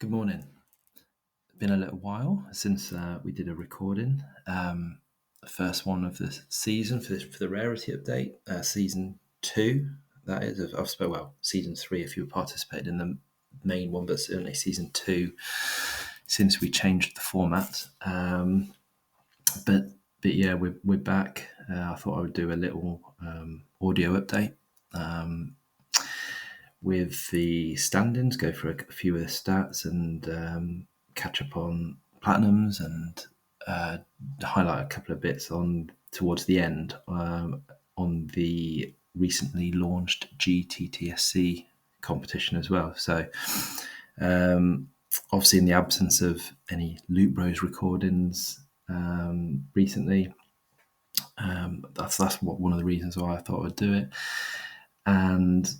Good morning. Been a little while since we did a recording. The first one of the season for the Rarity update, season 2. That is, season 3 if you participated in the main one, but certainly season 2 since we changed the format. But yeah, we're back. I thought I would do a little audio update. With the standings, go for a few of the stats and catch up on platinums and highlight a couple of bits towards the end on the recently launched GTTSC competition as well. So obviously in the absence of any Loot Bros recordings recently, that's one of the reasons why I thought I'd do it. And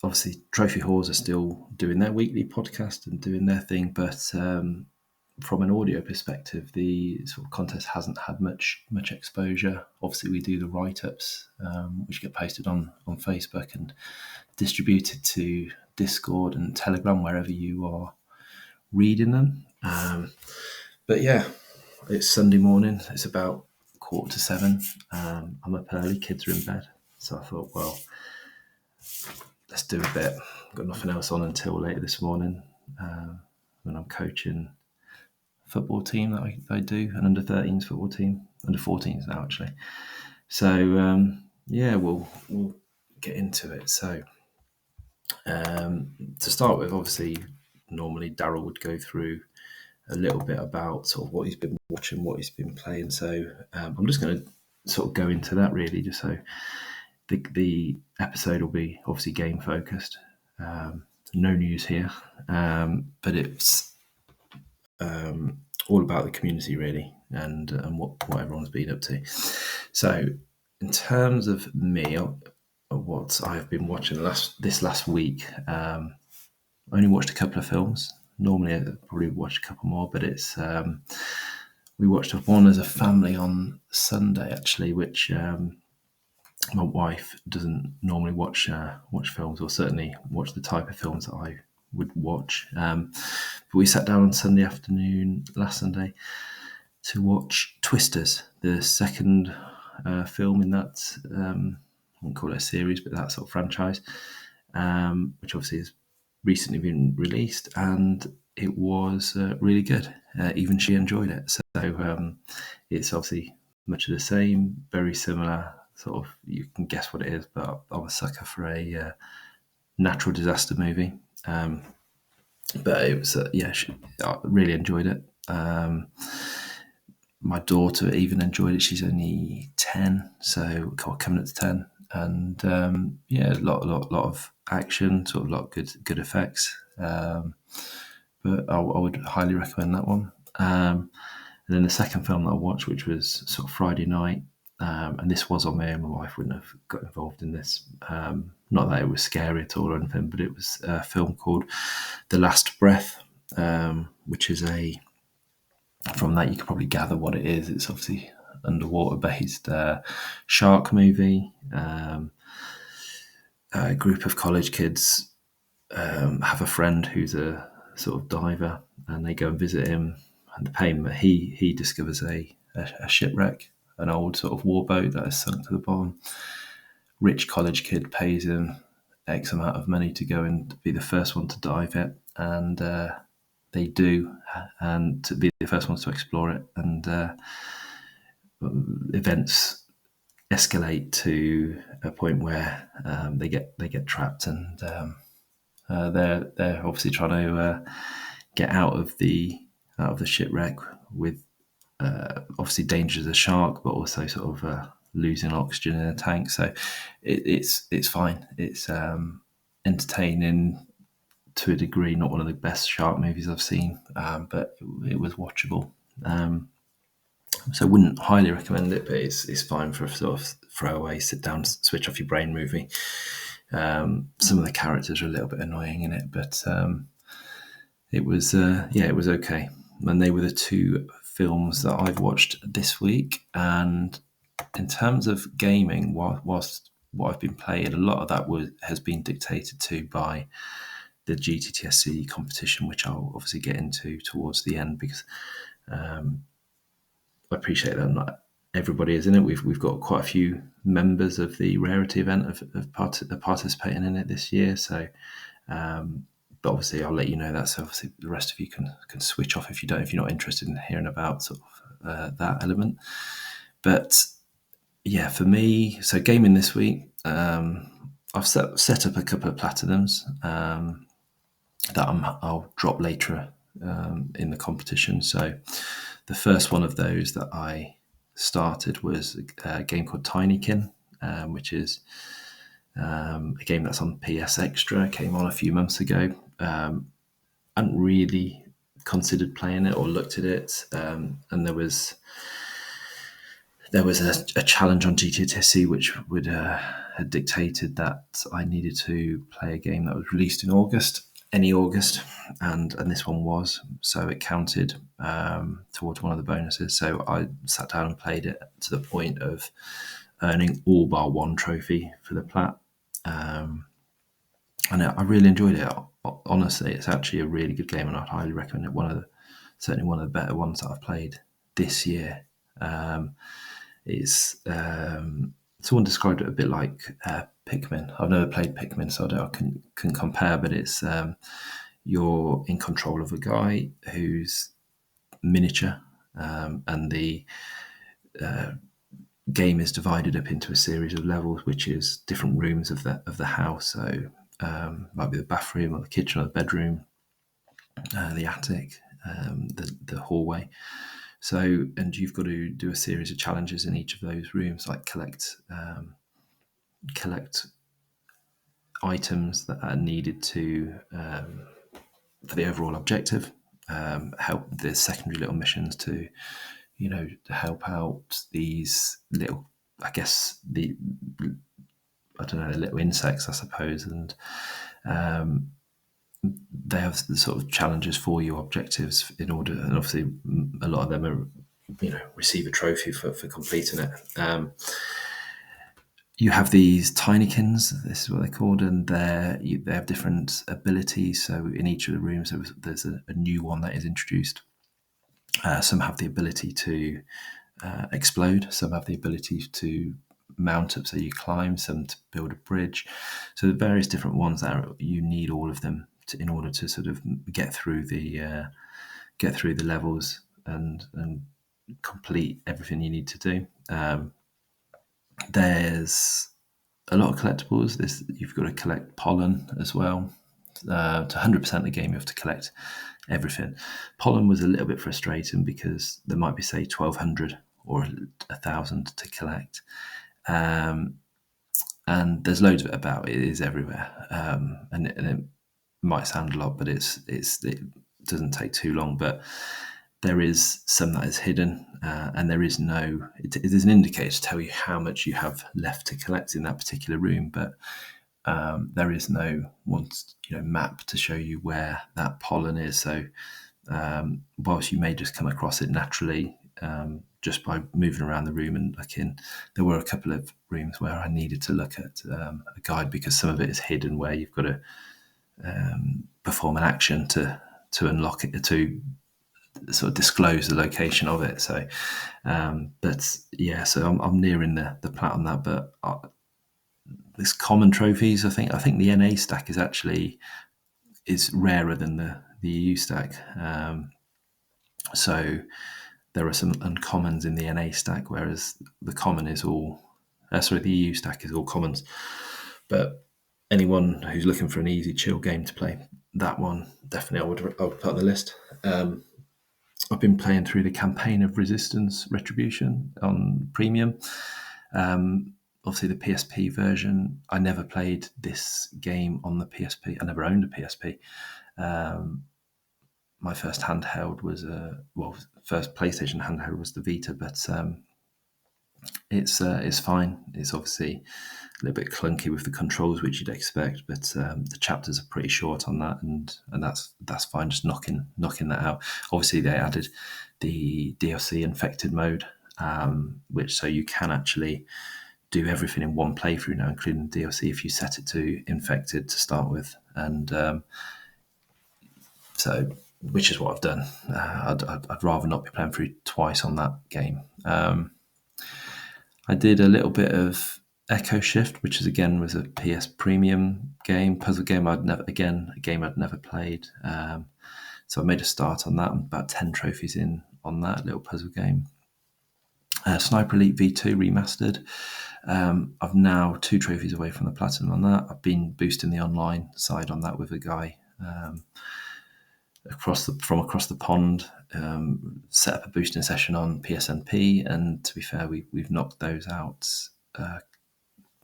obviously Trophy Halls are still doing their weekly podcast and doing their thing, but from an audio perspective, the sort of contest hasn't had much exposure. Obviously we do the write-ups which get posted on Facebook and distributed to Discord and Telegram wherever you are reading them. But yeah, it's Sunday morning, it's about 6:45. I'm up early, kids are in bed, so I thought, well, let's do a bit. Got nothing else on until later this morning when I'm coaching a football team that I do, an under-13s football team, under-14s now actually. So yeah, we'll get into it. So to start with, obviously, normally Daryl would go through a little bit about sort of what he's been watching, what he's been playing. So I'm just going to sort of go into that really, just so the episode will be obviously game focused. No news here, but it's all about the community really, and what everyone's been up to. So in terms of me, what I've been watching this last week, I only watched a couple of films. Normally I'd probably watch a couple more, but it's we watched one as a family on Sunday actually, which my wife doesn't normally watch films, or certainly watch the type of films that I would watch. But we sat down on Sunday afternoon, last Sunday, to watch Twisters, the second film in that, I wouldn't call it a series, but that sort of franchise, which obviously has recently been released, and it was really good. Even she enjoyed it. So it's obviously much of the same, very similar. Sort of, you can guess what it is, but I'm a sucker for a natural disaster movie. But it was, I really enjoyed it. My daughter even enjoyed it. She's only 10, so coming up to 10, and a lot of action, sort of a lot of good effects. But I would highly recommend that one. And then the second film that I watched, which was sort of Friday night, and this was on me, and my wife wouldn't have got involved in this. Not that it was scary at all or anything, but it was a film called The Last Breath, which is from that you can probably gather what it is. It's obviously underwater-based shark movie. A group of college kids have a friend who's a sort of diver, and they go and visit him, and they pay him. He discovers a shipwreck, an old sort of warboat that has sunk to the bottom. Rich college kid pays him X amount of money to go and be the first one to dive it, and they do, and to be the first ones to explore it, and events escalate to a point where they get trapped, and they're obviously trying to get out of the shipwreck with obviously danger as a shark, but also sort of losing oxygen in a tank. So it's fine. It's entertaining to a degree. Not one of the best shark movies I've seen, but it was watchable. So I wouldn't highly recommend it, but it's fine for a sort of throwaway, sit down, switch off your brain movie. Some of the characters are a little bit annoying in it, but it was okay. And they were the two films that I've watched this week. And in terms of gaming, whilst what I've been playing, a lot of that has been dictated to by the GTTSC competition, which I'll obviously get into towards the end, because I appreciate that not everybody is in it. We've got quite a few members of the Rarity event of participating in it this year. So, but obviously I'll let you know that. So obviously the rest of you can switch off if you're not interested in hearing about sort of that element. But yeah, for me, so gaming this week, I've set up a couple of platinums that I'll drop later in the competition. So the first one of those that I started was a game called Tinykin, which is a game that's on PS Extra. Came on a few months ago. I hadn't really considered playing it or looked at it, and there was a challenge on GTTSC which would had dictated that I needed to play a game that was released in August, any August, and this one was, so it counted towards one of the bonuses. So I sat down and played it to the point of earning all bar one trophy for the plat, and I really enjoyed it. Honestly, it's actually a really good game, and I'd highly recommend it. Certainly one of the better ones that I've played this year. Someone described it a bit like Pikmin. I've never played Pikmin, so I can compare, but it's you're in control of a guy who's miniature, and the game is divided up into a series of levels, which is different rooms of the house. So might be the bathroom or the kitchen or the bedroom, the attic, the hallway. So, and you've got to do a series of challenges in each of those rooms, like collect items that are needed to for the overall objective. Help the secondary little missions to help out these little, I guess the little insects, I suppose, and they have the sort of challenges for you, objectives in order, and obviously a lot of them are, receive a trophy for completing it. You have these tinykins, this is what they're called, and they have different abilities. So in each of the rooms, there's a new one that is introduced. Some have the ability to explode. Some have the ability to mount up, so you climb. Some to build a bridge. So the various different ones you need all of them in order to sort of get through the levels and complete everything you need to do. There's a lot of collectibles. You've got to collect pollen as well. To 100% the game, you have to collect everything. Pollen was a little bit frustrating because there might be, say, 1,200 or 1,000 to collect. And there's loads of it about. It is everywhere. And it might sound a lot, but it doesn't take too long. But there is some that is hidden, and there is no. It is an indicator to tell you how much you have left to collect in that particular room, but there is no map to show you where that pollen is. So whilst you may just come across it naturally just by moving around the room and looking, there were a couple of rooms where I needed to look at a guide, because some of it is hidden where you've got to perform an action to unlock it, to sort of disclose the location of it. So but yeah, so I'm nearing the plat on that. But this common trophies, I think the NA stack is rarer than the EU stack. So there are some uncommons in the NA stack, whereas the common is all the EU stack is all commons. But anyone who's looking for an easy chill game to play, that one definitely I would put on the list. I've been playing through the Campaign of Resistance Retribution on Premium. Obviously the PSP version. I never played this game on the PSP. I never owned a PSP. My first handheld was first PlayStation handheld was the Vita, but it's fine. It's obviously a little bit clunky with the controls, which you'd expect, but the chapters are pretty short on that, and that's fine. Just knocking that out. Obviously, they added the DLC Infected mode, which so you can actually do everything in one playthrough now, including the DLC, if you set it to infected to start with. And so, which is what I've done. I'd rather not be playing through twice on that game. I did a little bit of Echo Shift, which is again was a PS Premium game, puzzle game. A game I'd never played. So I made a start on that. I'm about 10 trophies in on that little puzzle game. Sniper Elite V2 remastered. I've now 2 trophies away from the platinum on that. I've been boosting the online side on that with a guy across the pond. Set up a boosting session on PSNP, and to be fair, we've knocked those out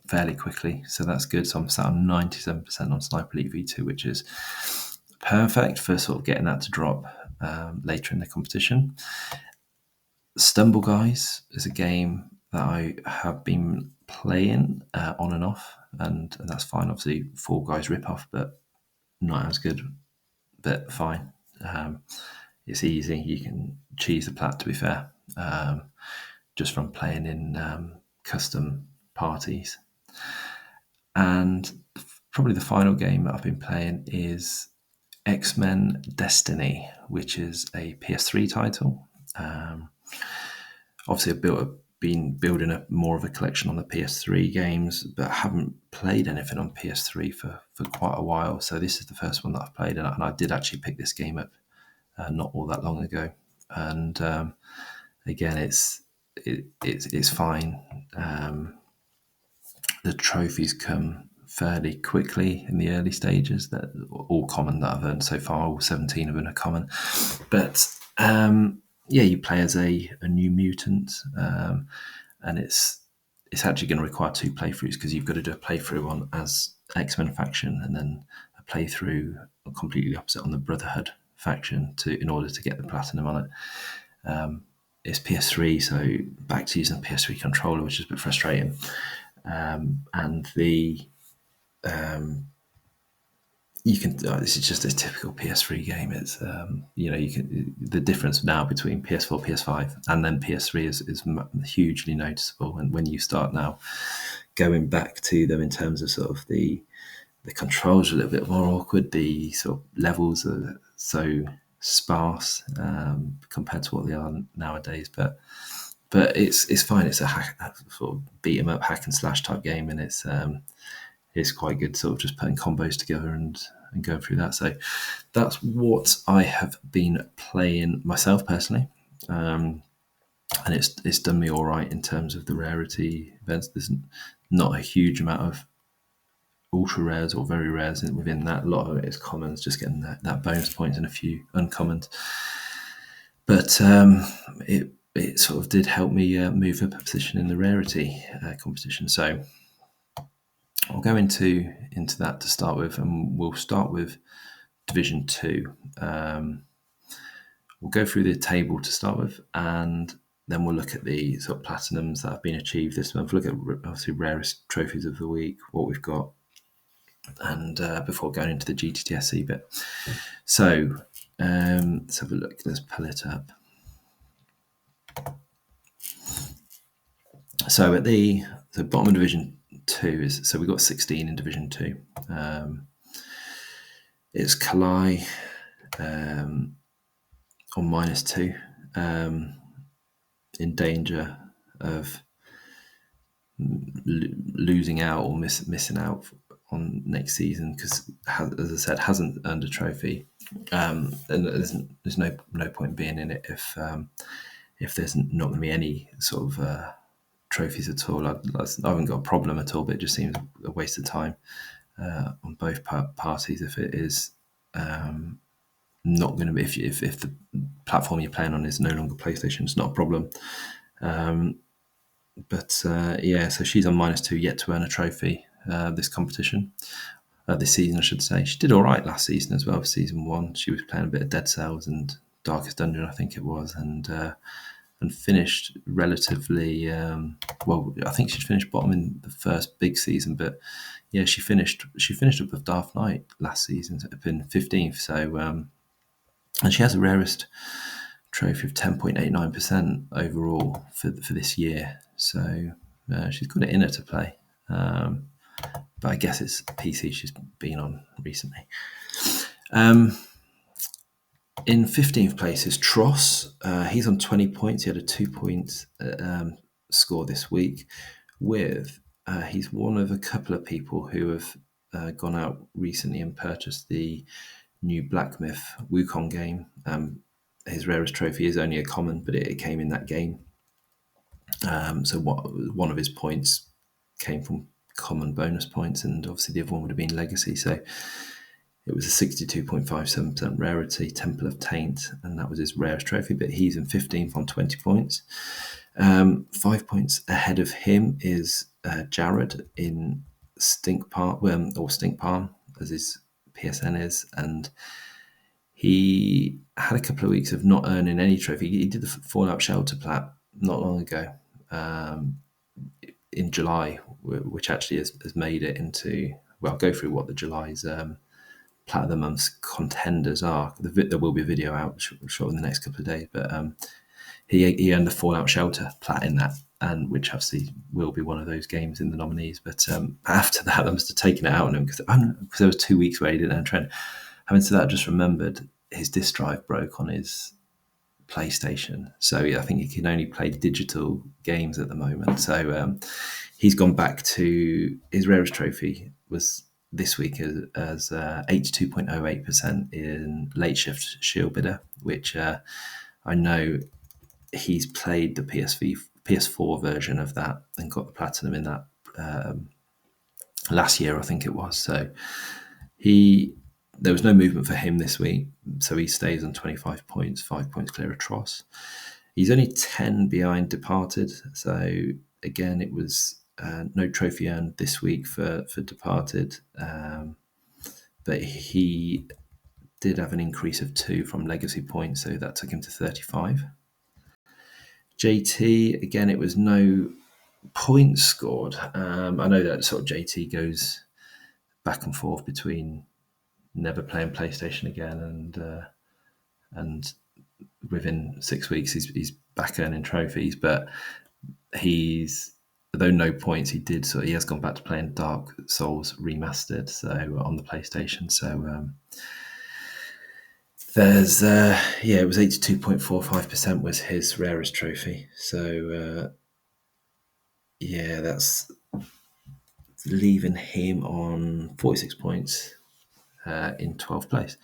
fairly quickly, so that's good. So I'm sat on 97% on Sniper Elite V2, which is perfect for sort of getting that to drop later in the competition. Stumble Guys is a game that I have been playing on and off, and that's fine. Obviously, Fall Guys rip-off, but not as good, but fine. It's easy. You can cheese the plat, to be fair, just from playing in custom parties. And probably the final game that I've been playing is X-Men Destiny, which is a PS3 title. Obviously, I've been building up more of a collection on the PS3 games, but I haven't played anything on PS3 for quite a while. So this is the first one that I've played, and I did actually pick this game up not all that long ago. And again, it's fine. The trophies come fairly quickly in the early stages. That all common that I've earned so far. All 17 of them are common, but you play as a new mutant, and it's actually going to require 2 playthroughs, because you've got to do a playthrough on as X-Men faction, and then a playthrough completely opposite on the Brotherhood faction in order to get the platinum on it. It's PS3, so back to using a PS3 controller, which is a bit frustrating. And you can. This is just a typical PS3 game. It's the difference now between PS4, PS5, and then PS3 is hugely noticeable. And when you start now going back to them in terms of sort of the controls are a little bit more awkward. The sort of levels are so sparse compared to what they are nowadays. But it's fine. It's a sort of beat 'em up hack and slash type game, and it's quite good, sort of just putting combos together and going through that. So that's what I have been playing myself personally, and it's done me all right in terms of the rarity events. There's not a huge amount of ultra rares or very rares within that. A lot of it is commons, just getting that bonus points and a few uncommons. But it sort of did help me move up a position in the rarity competition. So I'll go into that to start with, and we'll start with Division 2. We'll go through the table to start with, and then we'll look at the sort of platinums that have been achieved this month. Look at obviously rarest trophies of the week, what we've got, and before going into the GTTSC bit. So let's have a look. Let's pull it up. So at the bottom of Division 2 so we've got 16 in Division 2. It's Kalai on -2, in danger of losing out or missing out on next season, because, as I said, hasn't earned a trophy, and there's no point being in it if there's not going to be any sort of trophies at all. I haven't got a problem at all, but it just seems a waste of time on both parties if it is not going to be, if the platform you're playing on is no longer PlayStation. It's not a problem. So she's on -2, yet to earn a trophy this competition, this season I should say. She did all right last season as well. For season 1, she was playing a bit of Dead Cells and Darkest Dungeon, I think it was, and finished relatively well. I think she'd finished bottom in the first big season, but yeah, she finished up with Dark Knight last season, up in 15th. So and she has the rarest trophy of 10.89% overall for this year. So She's got it in her to play. But I guess it's PC she's been on recently. In 15th place is Tross. He's on 20 points. He had a 2-point score this week. He's one of a couple of people who have gone out recently and purchased the new Black Myth Wukong game. His rarest trophy is only a common, but it came in that game. So one of his points came from common bonus points, and obviously the other one would have been legacy. So it was a 62.57% rarity, Temple of Taint, and that was his rarest trophy, but he's in 15th on 20 points. 5 points ahead of him is Jared in Stink Palm, as his PSN is, and he had a couple of weeks of not earning any trophy. He did the Fallout Shelter plat not long ago, in July, which actually has made it into, well, I'll go through what the July's Plat of the Month's contenders are. There will be a video out short in the next couple of days, but he earned the Fallout Shelter plat in that, and which obviously will be one of those games in the nominees. But after that, I must have taken it out on him because there was 2 weeks where he didn't trend. Having said that, I just remembered his disk drive broke on his PlayStation, so I think he can only play digital games at the moment. So he's gone back to his rarest trophy was this week as 82.08% in Late Shift Shield Bidder, which I know he's played the PS4 version of that and got the platinum in that last year, I think it was. So there was no movement for him this week, so he stays on 25 points, 5 points clear of Tross. He's only 10 behind Departed, so again, it was no trophy earned this week for Departed, but he did have an increase of 2 from legacy points, so that took him to 35. JT, again, it was no points scored. I know that sort of JT goes back and forth between never playing PlayStation again and within 6 weeks he's back earning trophies, but though no points, he has gone back to playing Dark Souls Remastered, so on the PlayStation. So there's it was 82.45% was his rarest trophy. So that's leaving him on 46 points in 12th place.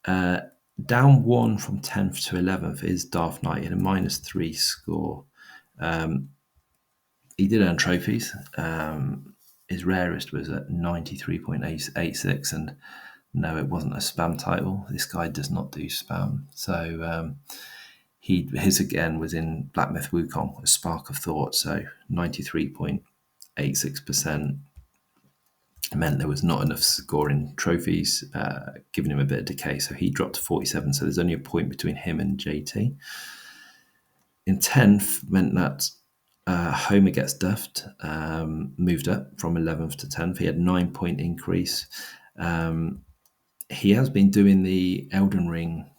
Down 1 from 10th to 11th is Darth Knight in a -3 score. He did earn trophies. His rarest was at 93.86, and no, it wasn't a spam title. This guy does not do spam. So his again was in Black Myth Wukong, a Spark of Thought, so 93.86%. Meant there was not enough scoring trophies, giving him a bit of decay, so he dropped to 47, so there's only a point between him and JT. In 10th meant that Homer Gets Duffed moved up from 11th to 10th. He had 9-point increase. He has been doing the Elden Ring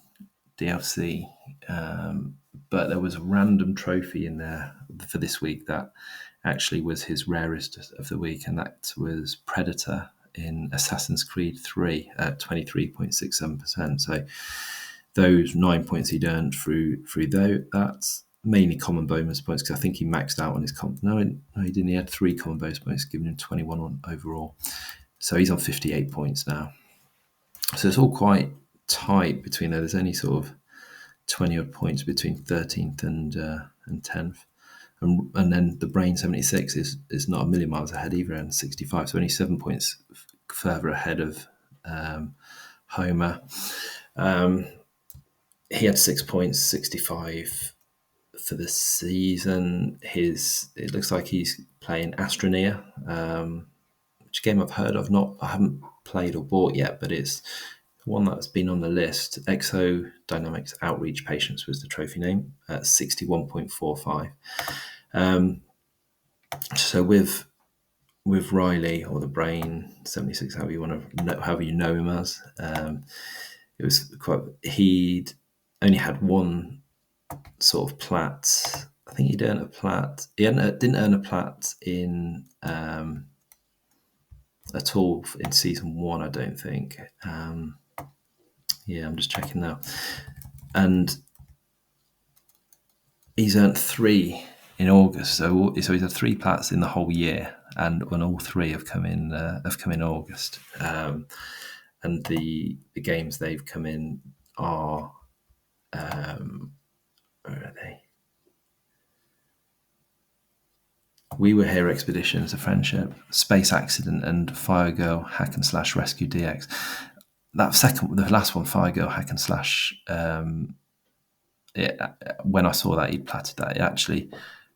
DLC, but there was a random trophy in there for this week that actually was his rarest of the week, and that was Predator in Assassin's Creed 3 at 23.67%. So those 9 points he'd earned through that's mainly common bonus points, because I think he maxed out on his no, he didn't. He had 3 common bonus points, giving him 21 on overall. So he's on 58 points now. So it's all quite tight between there. There's only sort of 20 odd points between 13th and 10th. And then the Brain 76 is not a million miles ahead either, and 65, so only 7 points further ahead of Homer. He had 6 points, 65 for the season. It looks like he's playing Astroneer, which game I've heard of. I haven't played or bought yet, but it's one that's been on the list. Exodynamics Outreach Patients was the trophy name at 61.45. So with Riley, or the Brain 76, however you know him as, it was he'd only had one sort of plat. I I think he'd earned a plat. He didn't earn a plat in at all in season 1, I don't think. I'm just checking now. And he's earned 3 in August. So he's had 3 plats in the whole year, and all 3 have come in August. And the games they've come in are where are they? We Were Here Expeditions, A Friendship, Space Accident, and Fire Girl Hack and Slash Rescue DX. The last one, Fire Girl Hack and Slash. When I saw that he'd platted that, it actually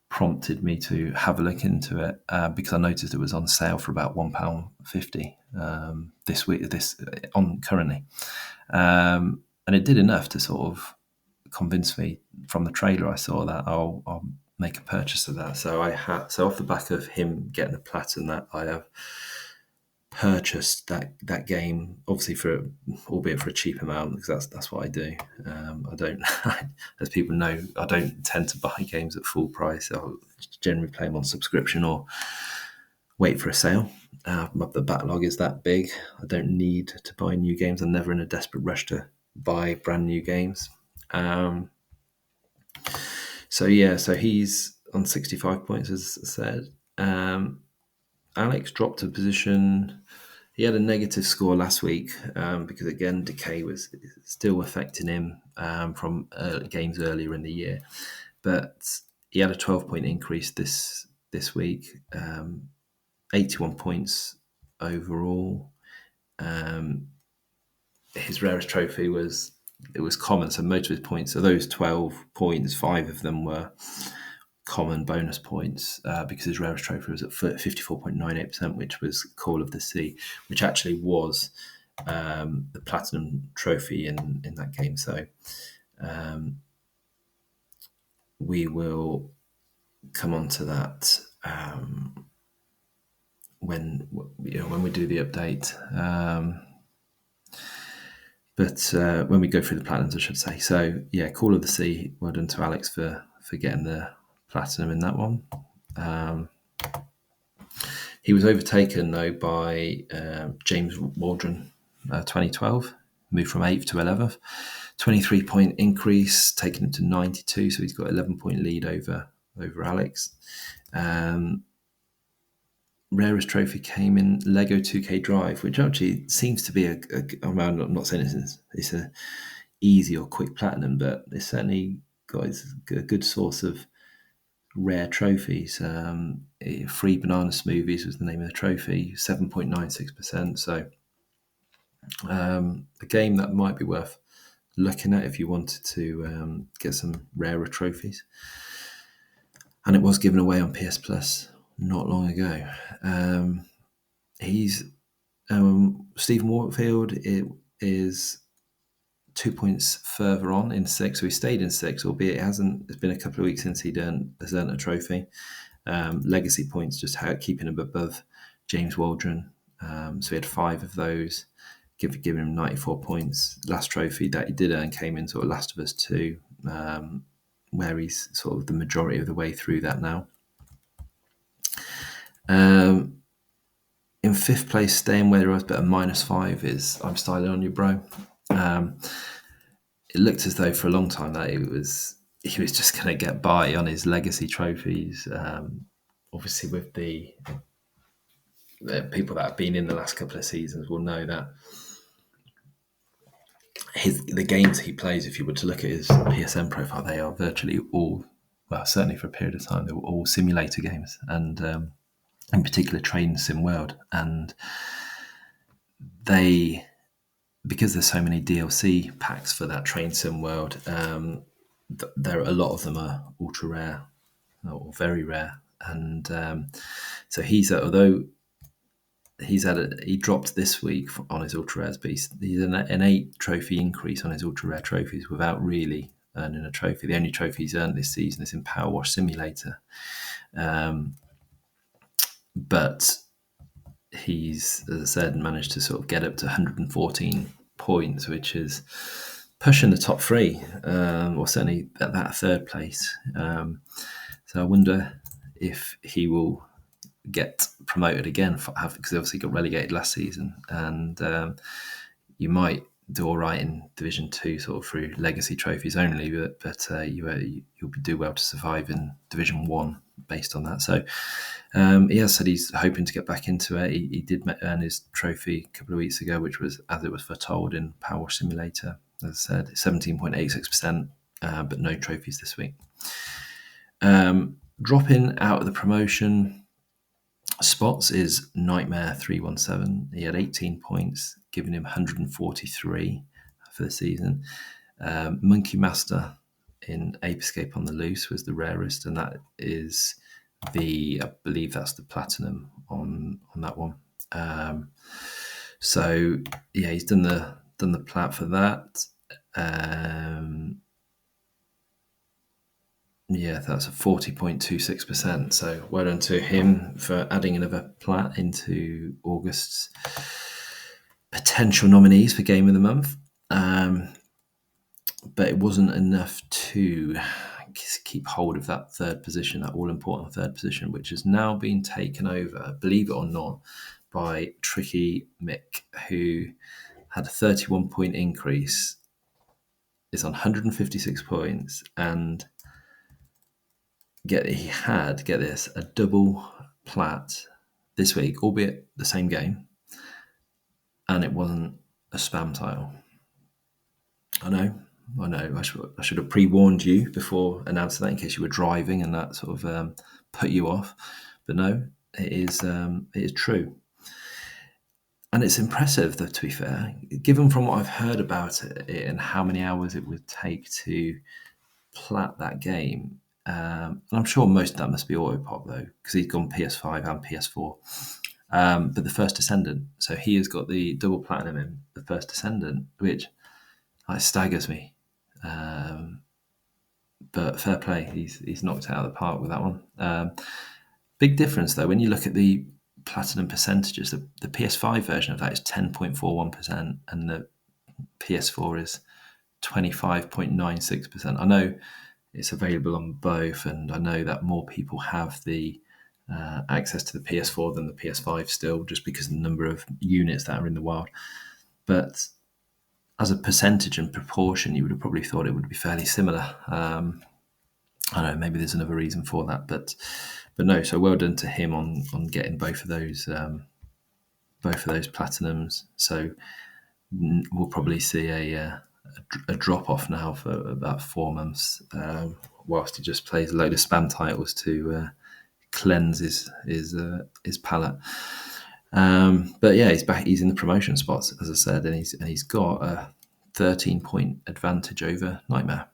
prompted me to have a look into it because I noticed it was on sale for about £1.50 this week. Currently, and it did enough to sort of convince me from the trailer I saw that I'll make a purchase of that. So off the back of him getting a plat and that, I have purchased that game, obviously albeit for a cheap amount, because that's what I do. I don't, as people know, I don't tend to buy games at full price. I'll generally play them on subscription or wait for a sale. The backlog is that big. I don't need to buy new games. I'm never in a desperate rush to buy brand new games. So he's on 65 points, as I said. Alex dropped a position. He had a negative score last week because, again, decay was still affecting him from games earlier in the year. But he had a 12-point increase this week, 81 points overall. His rarest trophy was common, so most of his points, so those 12 points, 5 of them were common bonus points because his rarest trophy was at 54.98%, which was Call of the Sea, which actually was the platinum trophy in that game. So we will come on to that when we do the update. But when we go through the platinums, I should say. So Call of the Sea, well done to Alex for getting the platinum in that one. He was overtaken though by James Waldron, 2012, moved from 8th to 11th, 23-point increase, taking him to 92. So he's got 11-point lead over Alex. Rarest trophy came in Lego 2K Drive, which actually seems to be I'm not saying it's a easy or quick platinum, but it's certainly got a good source of rare trophies. Free Banana Smoothies was the name of the trophy, 7.96%. So a game that might be worth looking at if you wanted to get some rarer trophies. And it was given away on PS Plus not long ago. He's Stephen Warfield. It is 2 points further on in 6th, so he stayed in 6th, albeit it's been a couple of weeks since has earned a trophy. Legacy points just keeping him above James Waldron. So he had 5 of those, giving him 94 points. Last trophy that he did earn came in sort of Last of Us 2, where he's sort of the majority of the way through that now. In 5th place, staying where he was, but a -5 is I'm Styling on You, Bro. It looked as though for a long time that he was just going to get by on his legacy trophies. Obviously, with the people that have been in the last couple of seasons will know that the games he plays, if you were to look at his PSN profile, they are virtually all, well, certainly for a period of time, they were all simulator games, and in particular Train Sim World. And because there's so many DLC packs for that Train Sim World, there a lot of them are ultra rare or very rare. And so although he dropped this week on his ultra rares, but he's an 8 trophy increase on his ultra rare trophies without really earning a trophy. The only trophy he's earned this season is in Power Wash Simulator. But he's, as I said, managed to sort of get up to 114 points, which is pushing the top 3, or certainly at that 3rd place. So I wonder if he will get promoted again, because they obviously got relegated last season, and you might do all right in Division 2 sort of through legacy trophies only, but you'll do well to survive in Division 1 based on that. So he has said he's hoping to get back into it. He did earn his trophy a couple of weeks ago, which was, as it was foretold, in Power Wash Simulator. As I said, 17.86%, but no trophies this week. Dropping out of the promotion spots is Nightmare 317. He had 18 points, giving him 143 for the season. Monkey Master in Ape Escape on the Loose was the rarest, and that is I believe that's the platinum on that one. So yeah, he's done the plat for that. Yeah, that's a 40.26%. So well done to him for adding another plat into August's potential nominees for Game of the Month. But it wasn't enough to keep hold of that third position, that all-important third position, which has now been taken over, believe it or not, by Tricky Mick, who had a 31-point increase, is on 156 points, and he had a double plat this week, albeit the same game, and it wasn't a spam title. I know. I should have pre-warned you before announcing that in case you were driving and that sort of put you off. But no, it is true. And it's impressive, though, to be fair, given from what I've heard about it and how many hours it would take to plat that game. And I'm sure most of that must be Autopop, though, because he's gone PS5 and PS4. But the First Descendant, so he has got the double platinum in the First Descendant, which staggers me. But fair play, he's knocked it out of the park with that one. Big difference, though, when you look at the platinum percentages. The PS5 version of that is 10.41%, and the PS4 is 25.96%. I know it's available on both, and I know that more people have the access to the PS4 than the PS5 still, just because of the number of units that are in the wild. But as a percentage and proportion, you would have probably thought it would be fairly similar. I don't know, maybe there's another reason for that, but no. So well done to him on getting both of those platinums. So we'll probably see a drop off now for about 4 months, whilst he just plays a load of spam titles to cleanse his palate. But yeah, he's back. He's in the promotion spots, as I said, and he's got a 13-point advantage over Nightmare.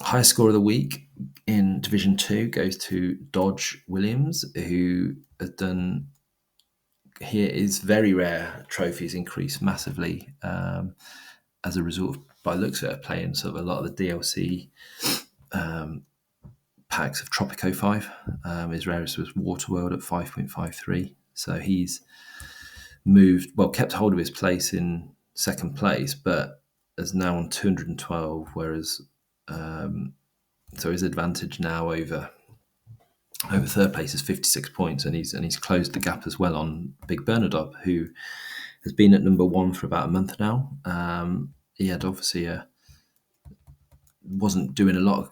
Highest score of the week in Division 2 goes to Dodge Williams, who has done. Here is very rare trophies increased massively as a result of, by the looks of it, playing sort of a lot of the DLC packs of Tropico 5. His rarest was Waterworld at 5.53. So he's kept hold of his place in second place, but is now on 212, whereas so his advantage now over third place is 56 points, and he's closed the gap as well on Big Bernadette, who has been at number 1 for about a month now. He had obviously wasn't doing a lot of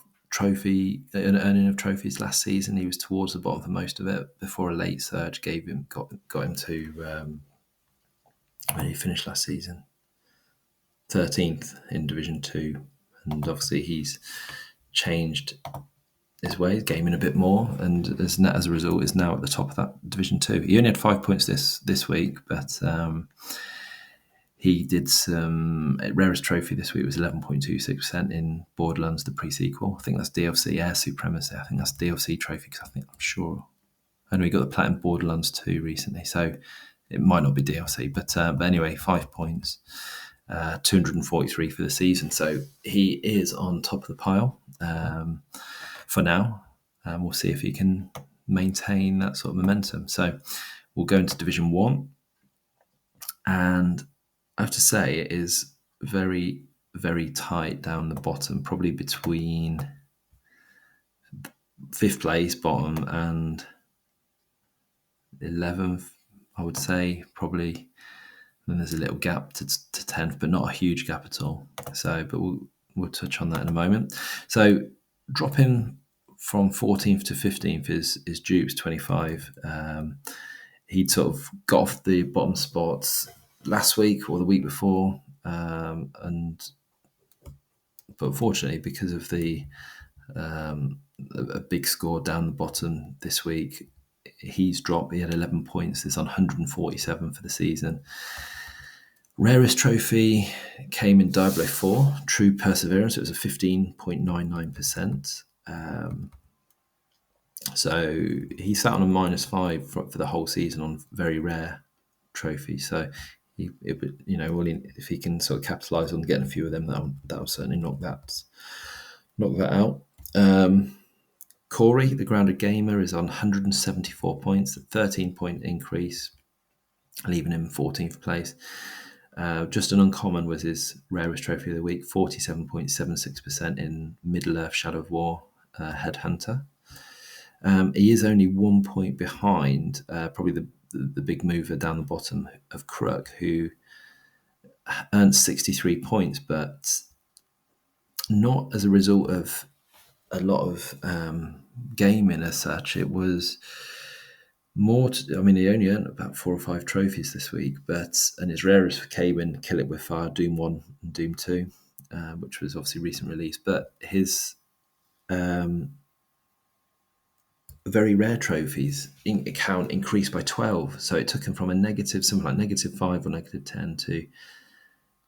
earning of trophies last season. He was towards the bottom for most of it before a late surge got him to when he finished last season 13th in Division 2, and obviously he's changed his ways, gaming a bit more, and as a result is now at the top of that Division 2. He only had 5 points this week, but he did some rarest trophy this week was 11.26% in Borderlands, the pre-sequel. I think that's DLC Air Supremacy. I think that's DLC trophy because I'm sure. And we got the Platinum Borderlands 2 recently, so it might not be DLC. But anyway, 5 points, 243 for the season. So he is on top of the pile for now. We'll see if he can maintain that sort of momentum. So we'll go into Division 1, and I have to say it is very, very tight down the bottom, probably between fifth place, bottom, and 11th, I would say, probably. Then there's a little gap to 10th, but not a huge gap at all. So, but we'll touch on that in a moment. So, dropping from 14th to 15th is Dupes 25. He'd sort of got off the bottom spots last week or the week before, but fortunately, because of a big score down the bottom this week, he's dropped. He had 11 points. It's on 147 for the season. Rarest trophy came in Diablo 4, True Perseverance. It was a 15.99%. So he sat on a -5 for the whole season on very rare trophies. So if he can sort of capitalise on getting a few of them, that'll certainly knock that out. Corey, the grounded gamer, is on 174 points, a 13-point increase, leaving him 14th place. Just an Uncommon was his rarest trophy of the week, 47.76% in Middle-earth Shadow of War Headhunter. He is only 1 point behind probably the big mover down the bottom of Crook, who earned 63 points, but not as a result of a lot of gaming as such. It was more he only earned about 4 or 5 trophies this week, and his rarest came in Kill It With Fire, Doom 1 and Doom 2, which was obviously recent release, but his very rare trophies account increased by 12, so it took him from something like -5 or -10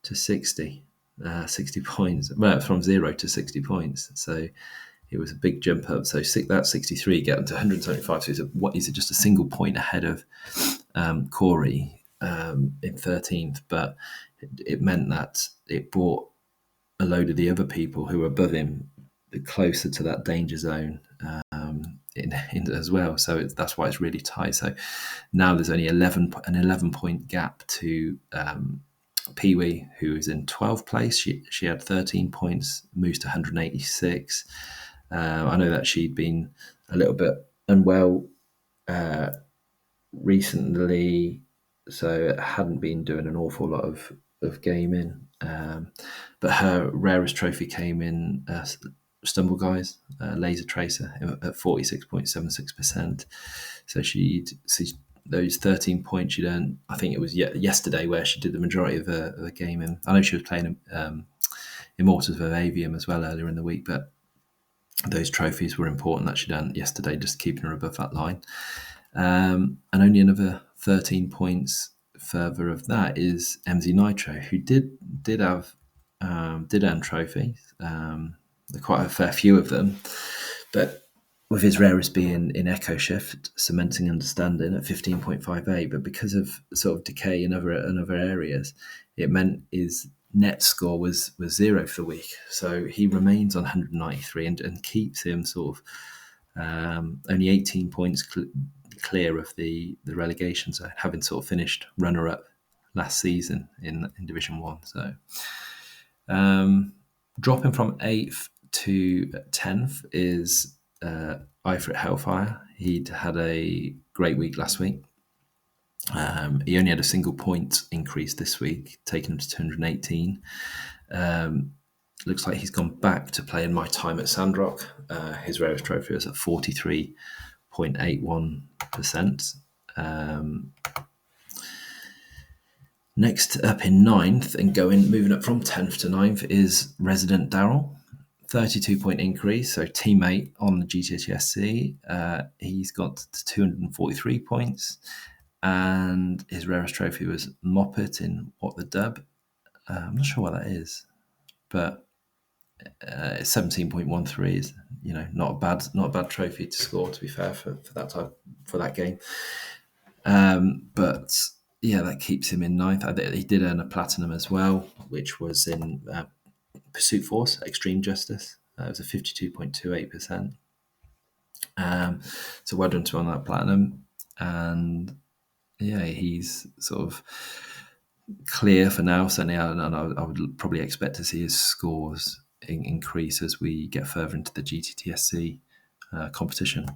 to 60 points, well, from 0 to 60 points. So it was a big jump up. So that 63 getting to 175. So is it just a single point ahead of Corey in 13th? But it meant that it brought a load of the other people who were above him closer to that danger zone in as well. So that's why it's really tight. So now there's only an 11-point gap to Pee-wee, who is in 12th place. She had 13 points, moves to 186. I know that she'd been a little bit unwell recently, so hadn't been doing an awful lot of gaming. But her rarest trophy came in Stumble Guys, Laser Tracer, at 46.76%. So those 13 points she'd earned, I think it was yesterday where she did the majority of her gaming. I know she was playing Immortals of Avium as well earlier in the week, but those trophies were important that she'd done yesterday, just keeping her above that line. And only another 13 points further of that is MZ Nitro, who did earn trophies, quite a fair few of them, but with his rarest being in Echo Shift, Cementing Understanding at 15.58, but because of sort of decay in other areas, it meant his net score was 0 for the week. So he remains on 193 and keeps him sort of only 18 points clear of the relegation zone, having sort of finished runner-up last season in Division 1. So dropping from 8th to 10th is Ifrit Hellfire. He'd had a great week last week. He only had a single point increase this week, taking him to 218. Looks like he's gone back to playing My Time at Sandrock. His rarest trophy is at 43.81%. Next up in 9th and moving up from 10th to 9th is Resident Daryl. 32-point increase, so teammate on the GTTSC. He's got 243 points, and his rarest trophy was Moppet in What the Dub. I'm not sure what that is, but 17.13 is not a bad trophy to score, to be fair, for that game. But yeah, that keeps him in 9th. He did earn a platinum as well, which was in Pursuit Force Extreme Justice. It was a 52.28%. So well done to on that platinum. And yeah, he's sort of clear for now, certainly, and I would probably expect to see his scores increase as we get further into the GTTSC competition.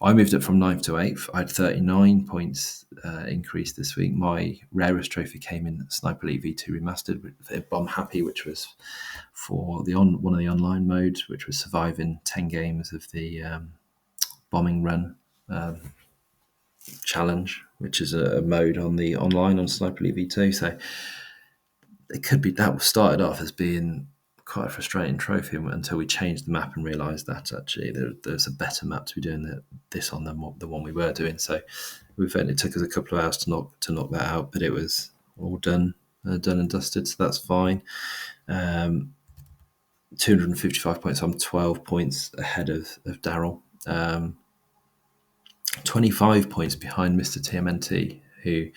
I moved up from 9th to 8th. I had 39 points increase this week. My rarest trophy came in Sniper Elite V2 Remastered with Bomb Happy, which was for one of the online modes, which was surviving 10 games of the bombing run challenge, which is a mode on the online on Sniper Elite V2. So it could be that started off as being quite a frustrating trophy until we changed the map and realised that actually there's a better map to be doing this on than the one we were doing. So it took us a couple of hours to knock that out, but it was all done and dusted. So that's fine. 255 points. I'm 12 points ahead of Daryl. 25 points behind Mr. TMNT, who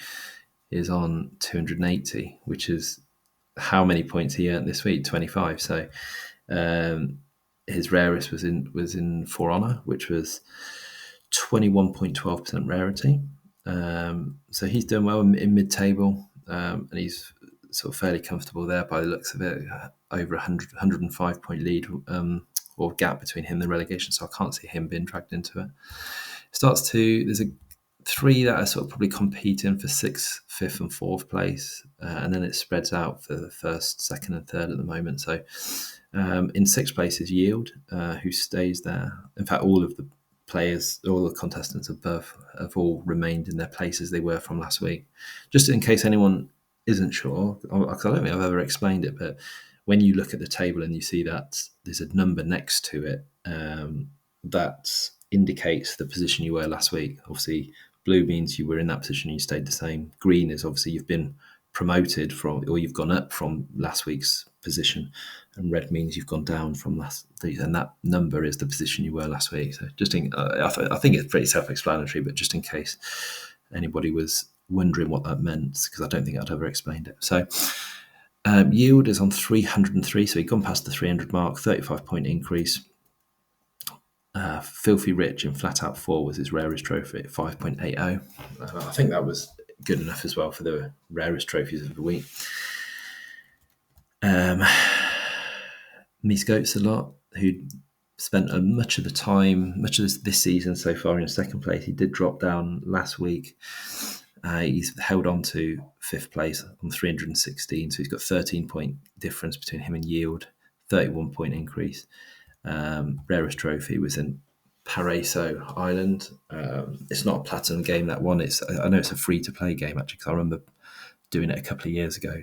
is on 280, which is how many points he earned this week, 25. So his rarest was in For Honor, which was 21.12% rarity. So he's doing well in mid-table, and he's sort of fairly comfortable there by the looks of it. Over 105 point lead or gap between him and the relegation, so I can't see him being dragged into it. There's three that are sort of probably competing for 6th, 5th, and 4th place, and then it spreads out for the 1st, 2nd, and 3rd at the moment. So in 6th place is Yield, who stays there. In fact, all of the players, all the contestants above have all remained in their places they were from last week. Just in case anyone isn't sure, because I don't think I've ever explained it, but when you look at the table and you see that there's a number next to it, that indicates the position you were last week. Obviously, blue means you were in that position and you stayed the same. Green is obviously you've been promoted or you've gone up from last week's position, and red means you've gone down from and that number is the position you were last week. So I think it's pretty self-explanatory, but just in case anybody was wondering what that meant, because I don't think I'd ever explained it. So Yield is on 303, so he'd gone past the 300 mark, 35 point increase. Filthy Rich in Flat Out 4 was his rarest trophy at 5.80. I think that was good enough as well for the rarest trophies of the week. Mies Goats a lot, who spent much of this season so far in 2nd place. He did drop down last week. He's held on to 5th place on 316, so he's got 13 point difference between him and Yield, 31 point increase. Rarest trophy was in Paraiso Island. It's not a platinum game, that one. I know it's a free-to-play game, actually, because I remember doing it a couple of years ago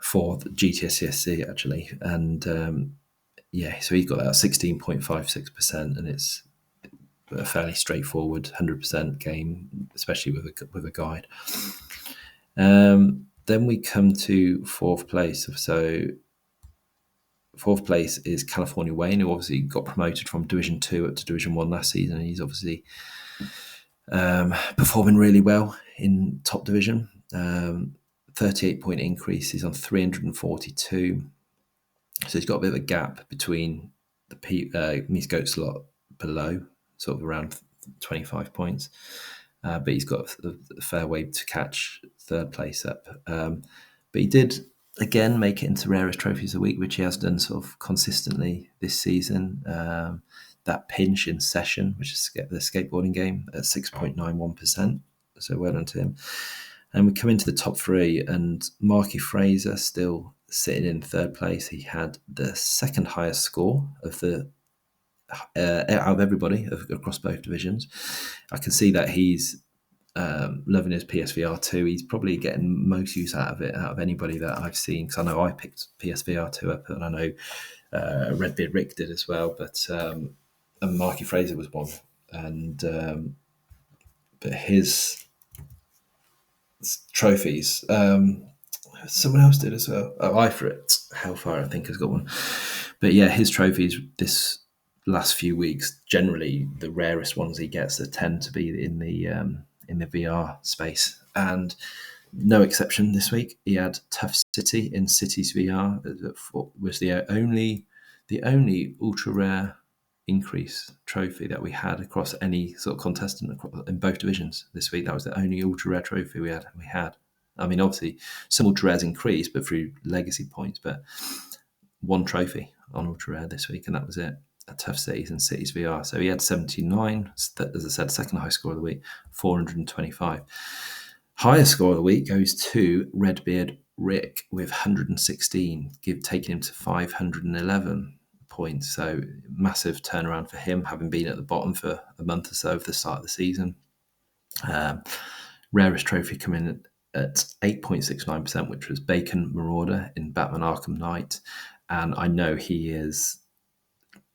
for the GTTSC, actually. And so he got that 16.56%, and it's a fairly straightforward 100% game, especially with a guide. Then we come to 4th place. So 4th place is California Wayne, who obviously got promoted from Division 2 up to Division 1 last season. And he's obviously performing really well in top division. 38 point increase. He's on 342. So he's got a bit of a gap between the Mies Goats lot below, sort of around 25 points. But he's got a fair way to catch 3rd place up. But he did again make it into rarest trophies of the week, which he has done sort of consistently this season. That pinch in Session, which is the skateboarding game, at 6.91%. So well done to him. And we come into the top 3, and Marky Fraser still sitting in 3rd place. He had the 2nd highest score of out of everybody across both divisions. I can see that he's loving his PSVR 2. He's probably getting most use out of it out of anybody that I've seen, because I know I picked PSVR 2 up, and I know Redbeard Rick did as well, but and Marky Fraser was one, and but his trophies, someone else did as well. Hellfire, I think, has got one. But yeah, his trophies this last few weeks, generally the rarest ones he gets tend to be in the VR space, and no exception this week. He had Tough City in Cities VR. Was the only ultra rare increase trophy that we had across any sort of contestant in both divisions this week. That was the only ultra rare trophy we had. I mean, obviously some ultra rares increased, but through legacy points. But one trophy on ultra rare this week, and that was it. tough cities and cities VR. So he had 79, as I said, second highest score of the week, 425. Highest score of the week goes to Redbeard Rick with 116, taking him to 511 points. So massive turnaround for him, having been at the bottom for a month or so of the start of the season. Rarest trophy coming in at 8.69%, which was Bacon Marauder in Batman Arkham Knight. And I know he is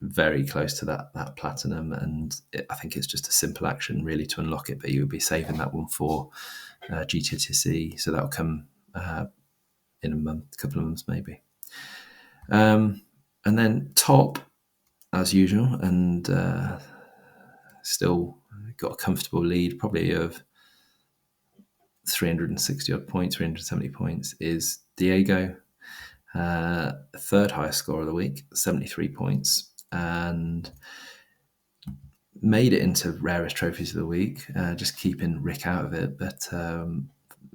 very close to that platinum, and I think it's just a simple action really to unlock it, but you would be saving that one for GTTSC, so that'll come in a couple of months maybe. And then top, as usual, and still got a comfortable lead, probably of 360 odd points, 370 points, is Diego. Third highest score of the week, 73 points, and made it into rarest trophies of the week, just keeping Rick out of it. But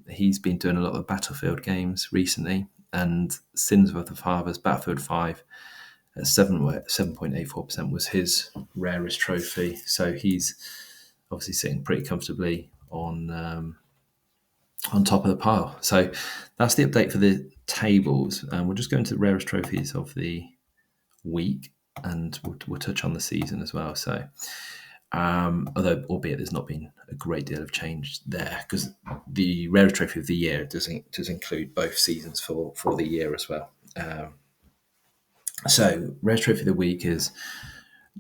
he's been doing a lot of Battlefield games recently, and Sins of the Fathers, Battlefield 5, at 7.84% was his rarest trophy. So he's obviously sitting pretty comfortably on top of the pile. So that's the update for the tables. We'll just go into the rarest trophies of the week, and we'll touch on the season as well. So, although albeit there's not been a great deal of change there, because the rarest trophy of the year does include both seasons for the year as well. So, rarest trophy of the week is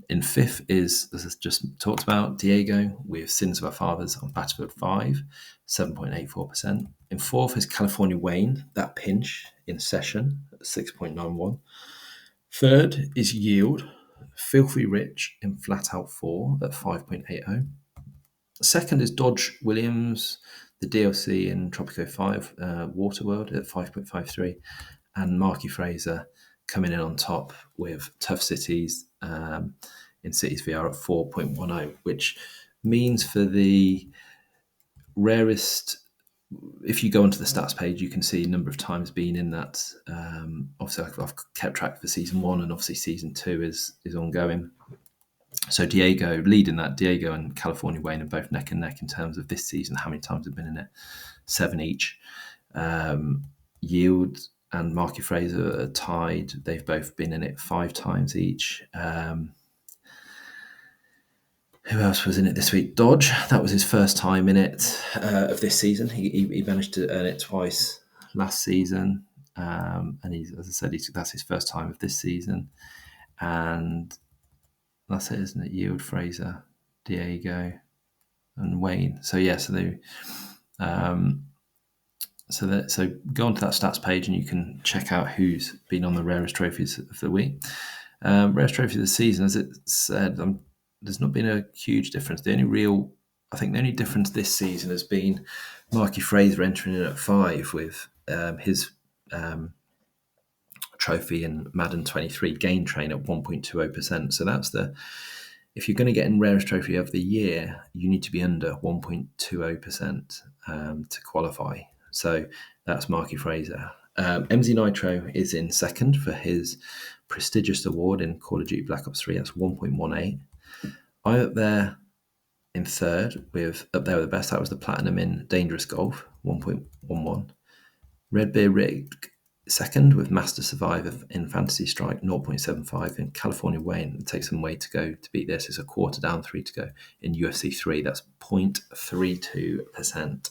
in fifth is, as I just talked about, Diego with Sins of Our Fathers on Battlefield 5, 7.84%. In fourth is California Wayne, that pinch in session at 6.91. Third is Yield, Filthy Rich in Flat Out 4 at 5.80. Second is Dodge Williams, the DLC in Tropico 5, Waterworld at 5.53. And Marky Fraser coming in on top with Tough Cities in Cities VR at 4.10, which means for the rarest, if you go onto the stats page, you can see a number of times being in that. Obviously, I've kept track for season 1, and obviously season 2 is ongoing. So Diego leading that. Diego and California Wayne are both neck and neck in terms of this season. How many times have been in it? 7 each. Yield and Marky Fraser are tied. They've both been in it 5 times each. Who else was in it this week? Dodge. That was his first time in it of this season. He managed to earn it twice last season. And he's, as I said, that's his first time of this season. And that's it, isn't it? Yield, Fraser, Diego, and Wayne. So yeah, so they, so go onto that stats page and you can check out who's been on the rarest trophies of the week. Rarest trophy of the season, as it said, there's not been a huge difference. The only difference this season has been Marky Fraser entering in at 5 with his trophy in Madden 23 Gain Train at 1.20%. So that's if you're going to get in rarest trophy of the year, you need to be under 1.20% to qualify. So that's Marky Fraser. MZ Nitro is in second for his prestigious award in Call of Duty Black Ops 3. That's 1.18. I'm up there in third up there with the best. That was the platinum in Dangerous Golf, 1.11. Redbeard Rick second with Master Survivor in Fantasy Strike, 0.75. In California Wayne, it takes some way to go to beat this. It's a quarter down, 3 to go. In UFC 3, that's 0.32%.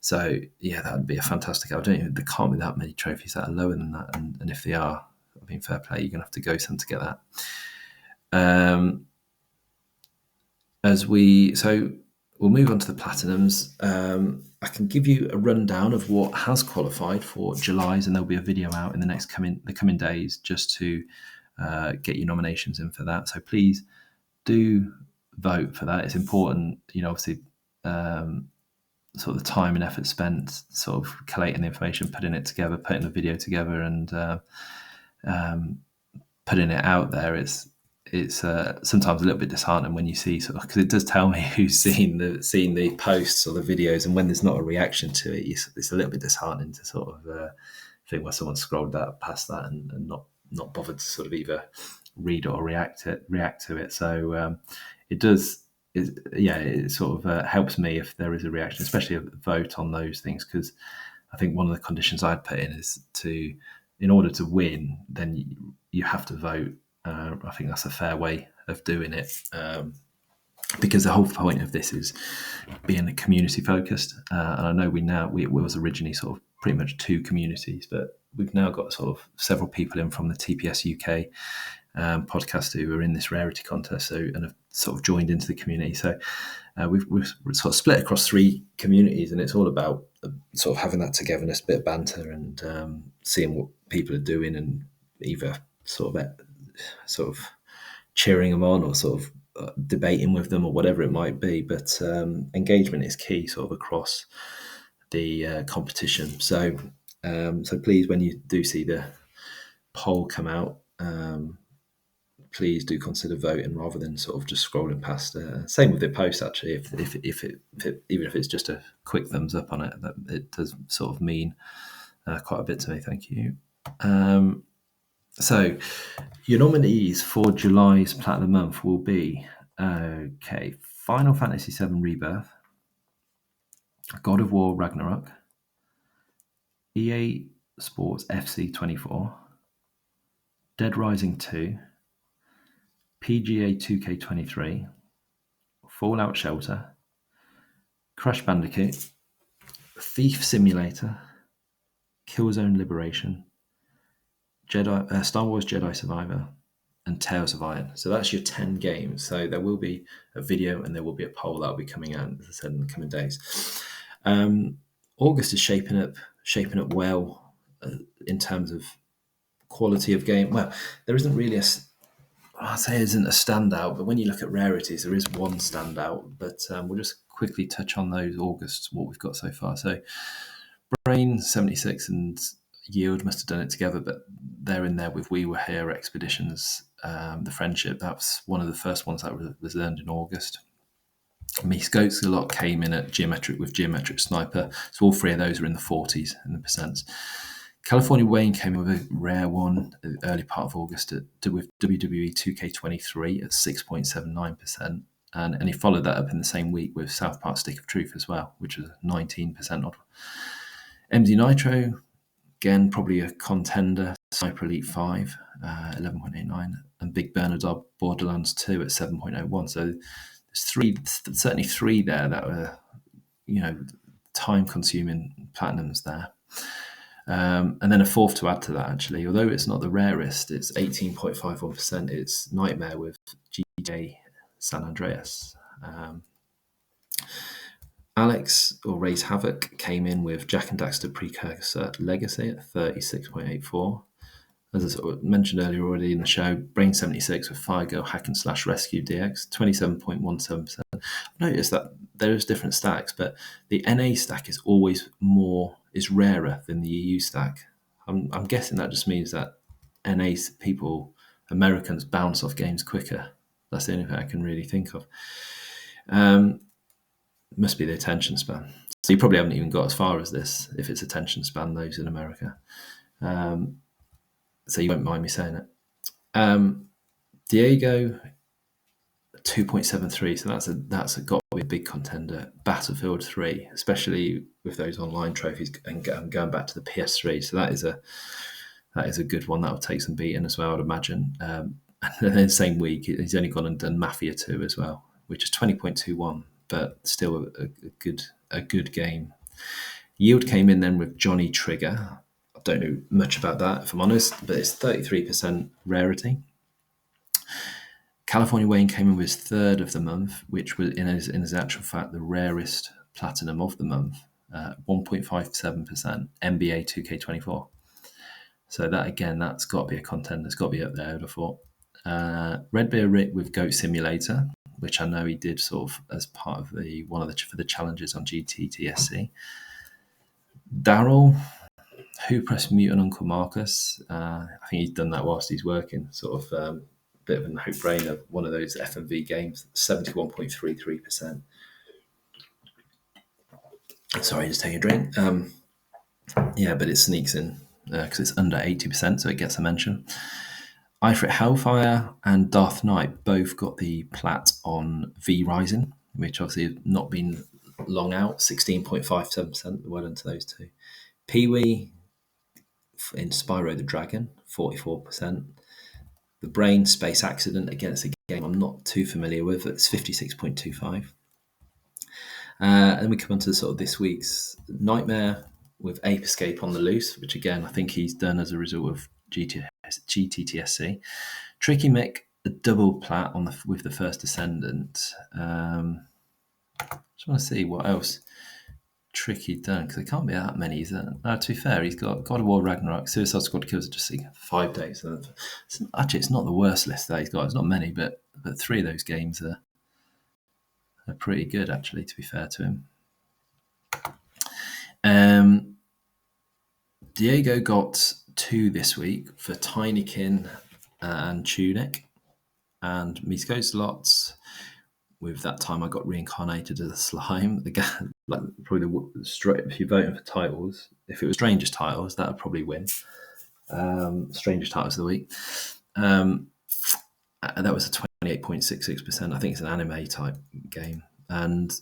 So, yeah, that would be a fantastic. There can't be that many trophies that are lower than that. And if they are, I mean, fair play, you're going to have to go some to get that. We'll move on to the Platinums. I can give you a rundown of what has qualified for July's, and there'll be a video out in the coming days just to get your nominations in for that. So please do vote for that. It's important, obviously, sort of the time and effort spent sort of collating the information, putting it together, putting the video together, and putting it out there. It's sometimes a little bit disheartening when you see because it does tell me who's seen the posts or the videos, and when there's not a reaction to it, it's a little bit disheartening to sort of think, well, someone scrolled past that and not bothered to sort of either read it or react to it. So it does. It sort of helps me if there is a reaction, especially a vote on those things, because I think one of the conditions I'd put in is in order to win, then you have to vote. I think that's a fair way of doing it, because the whole point of this is being community focused. And I know we was originally sort of pretty much 2 communities, but we've now got sort of several people in from the TPS UK podcast who are in this Rarity contest, and have sort of joined into the community. So we're sort of split across 3 communities, and it's all about sort of having that togetherness, bit of banter, and seeing what people are doing, and either sort of cheering them on, or sort of debating with them, or whatever it might be. But engagement is key, sort of across the competition. So please, when you do see the poll come out, please do consider voting rather than sort of just scrolling past. Same with the post, actually. If even if it's just a quick thumbs up on it, that it does sort of mean quite a bit to me. Thank you. So your nominees for July's Platinum Month will be Final Fantasy VII Rebirth, God of War Ragnarok, EA Sports FC 24, Dead Rising 2, PGA 2K23, Fallout Shelter, Crash Bandicoot, Thief Simulator, Killzone Liberation, Star Wars Jedi Survivor, and Tales of Iron. So that's your 10 games. So there will be a video and there will be a poll that will be coming out, as I said, in the coming days. August is shaping up well in terms of quality of game. Well, there isn't really I'd say it isn't a standout, but when you look at rarities, there is one standout. But we'll just quickly touch on those August, what we've got so far. So Brain 76 and Yield must have done it together, but they're in there with We Were Here Expeditions, the Friendship. That's one of the first ones that was earned in August. Mies Goats a lot came in at Geometric Sniper. So all 3 of those are in the 40s in the percents. California Wayne came in with a rare one at the early part of August with WWE 2K23 at 6.79%. And he followed that up in the same week with South Park Stick of Truth as well, which was 19% odd. MD Nitro, again, probably a contender. Sniper Elite 5, 11.89. And Big Bernard's Borderlands 2 at 7.01. So there's certainly 3 there that were, time-consuming platinums there. And then a 4th to add to that, actually, although it's not the rarest, it's 18.51%. It's Nightmare with GTA San Andreas. Alex, or Raise Havoc, came in with Jak and Daxter Precursor Legacy at 36.84. As I sort of mentioned earlier already in the show, Brain 76 with Firego Hack and Slash Rescue DX, 27.17%. I've noticed that there's different stacks, but the NA stack is always rarer than the EU stack. I'm guessing that just means that NA Americans bounce off games quicker. That's the only thing I can really think of. Must be the attention span. So you probably haven't even got as far as this if it's attention span, those in America. So you won't mind me saying it. Diego, 2.73. So that's got to be a big contender. Battlefield 3, especially with those online trophies, and going back to the PS3. So that is a good one. That'll take some beating as well, I'd imagine. And then the same week, he's only gone and done Mafia 2 as well, which is 20.21, but still a good game. Yield came in then with Johnny Trigger. I don't know much about that, if I'm honest, but it's 33% rarity. California Wayne came in with his 3rd of the month, which was in his actual fact the rarest platinum of the month, 1.57%, NBA 2K24. So that, again, that's got to be a contender. It's got to be up there, I would have thought. Red Bear Rick with Goat Simulator, which I know he did sort of as part of for the challenges on GTTSC. Daryl, Who Pressed Mute on Uncle Marcus. I think he's done that whilst he's working. Sort of bit of a no-brainer. One of those FMV games. 71.33%. Sorry, just taking a drink. But it sneaks in because it's under 80%, so it gets a mention. Ifrit Hellfire and Darth Knight both got the plat on V Rising, which obviously have not been long out, 16.57%, well into those two. Peewee in Spyro the Dragon, 44%. The Brain Space Accident, again, it's a game I'm not too familiar with, it's 56.25. And we come on to sort of this week's Nightmare with Ape Escape on the Loose, which again, I think he's done as a result of GTTSC. Tricky Mick, a double plat on with the First Descendant. Just want to see what else Tricky done, because there can't be that many. To be fair, he's got God of War Ragnarok, Suicide Squad Kills just 5 days. Actually, it's not the worst list that he's got. It's not many, but 3 of those games are pretty good, actually, to be fair to him. Diego got 2 this week for Tinykin and Tunic, and Misko's lots. With that time, I got reincarnated as a slime. Again, like probably if you're voting for titles, if it was strangest titles, that would probably win. Strangest titles of the week. That was a 28.66%. I think it's an anime type game. And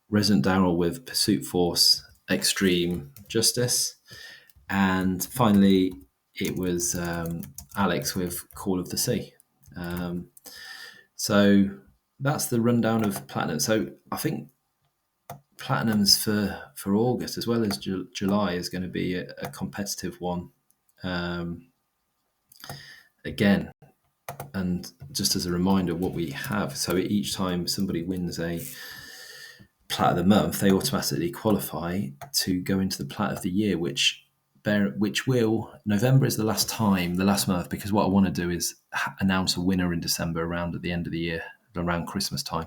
Resident Daryl with Pursuit Force Extreme Justice. And finally, it was Alex with Call of the Sea. So that's the rundown of Platinum. So I think Platinums for August as well as July is going to be a competitive one. Again, and just as a reminder, what we have, so each time somebody wins a Plat of the Month, they automatically qualify to go into the Plat of the Year, which will, November is the last month, because what I want to do is announce a winner in December around at the end of the year, around Christmas time.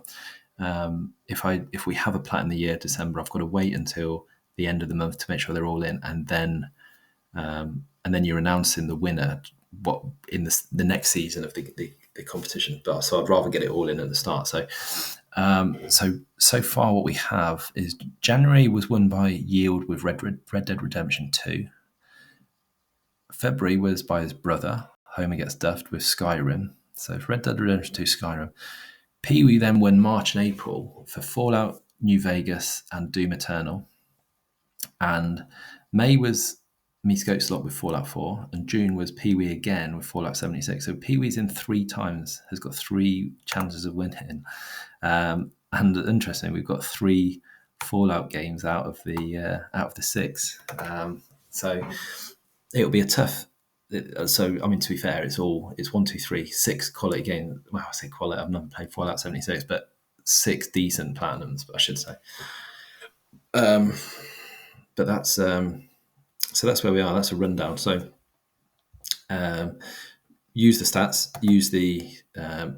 If we have a Plat in the Year, December, I've got to wait until the end of the month to make sure they're all in, and then you're announcing the winner in the next season of the competition. But so I'd rather get it all in at the start. So far what we have is January was won by Yield with Red Dead Redemption 2. February was by his brother, Homer Gets Duffed, with Skyrim. So for Red Dead Redemption 2, Skyrim. Pee-wee then won March and April for Fallout New Vegas and Doom Eternal. And May was Meat Slot with Fallout 4, and June was Pee-wee again with Fallout 76. So Pee-wee's in 3 times, has got 3 chances of winning. And interesting, we've got 3 Fallout games out of the 6. So it'll be a tough. So I mean, to be fair, it's 1, 2, 3, 6 quality games. Well, I say quality. I've never played Fallout 76, but 6 decent platinums, I should say. But that's so that's where we are. That's a rundown. So use the stats, use the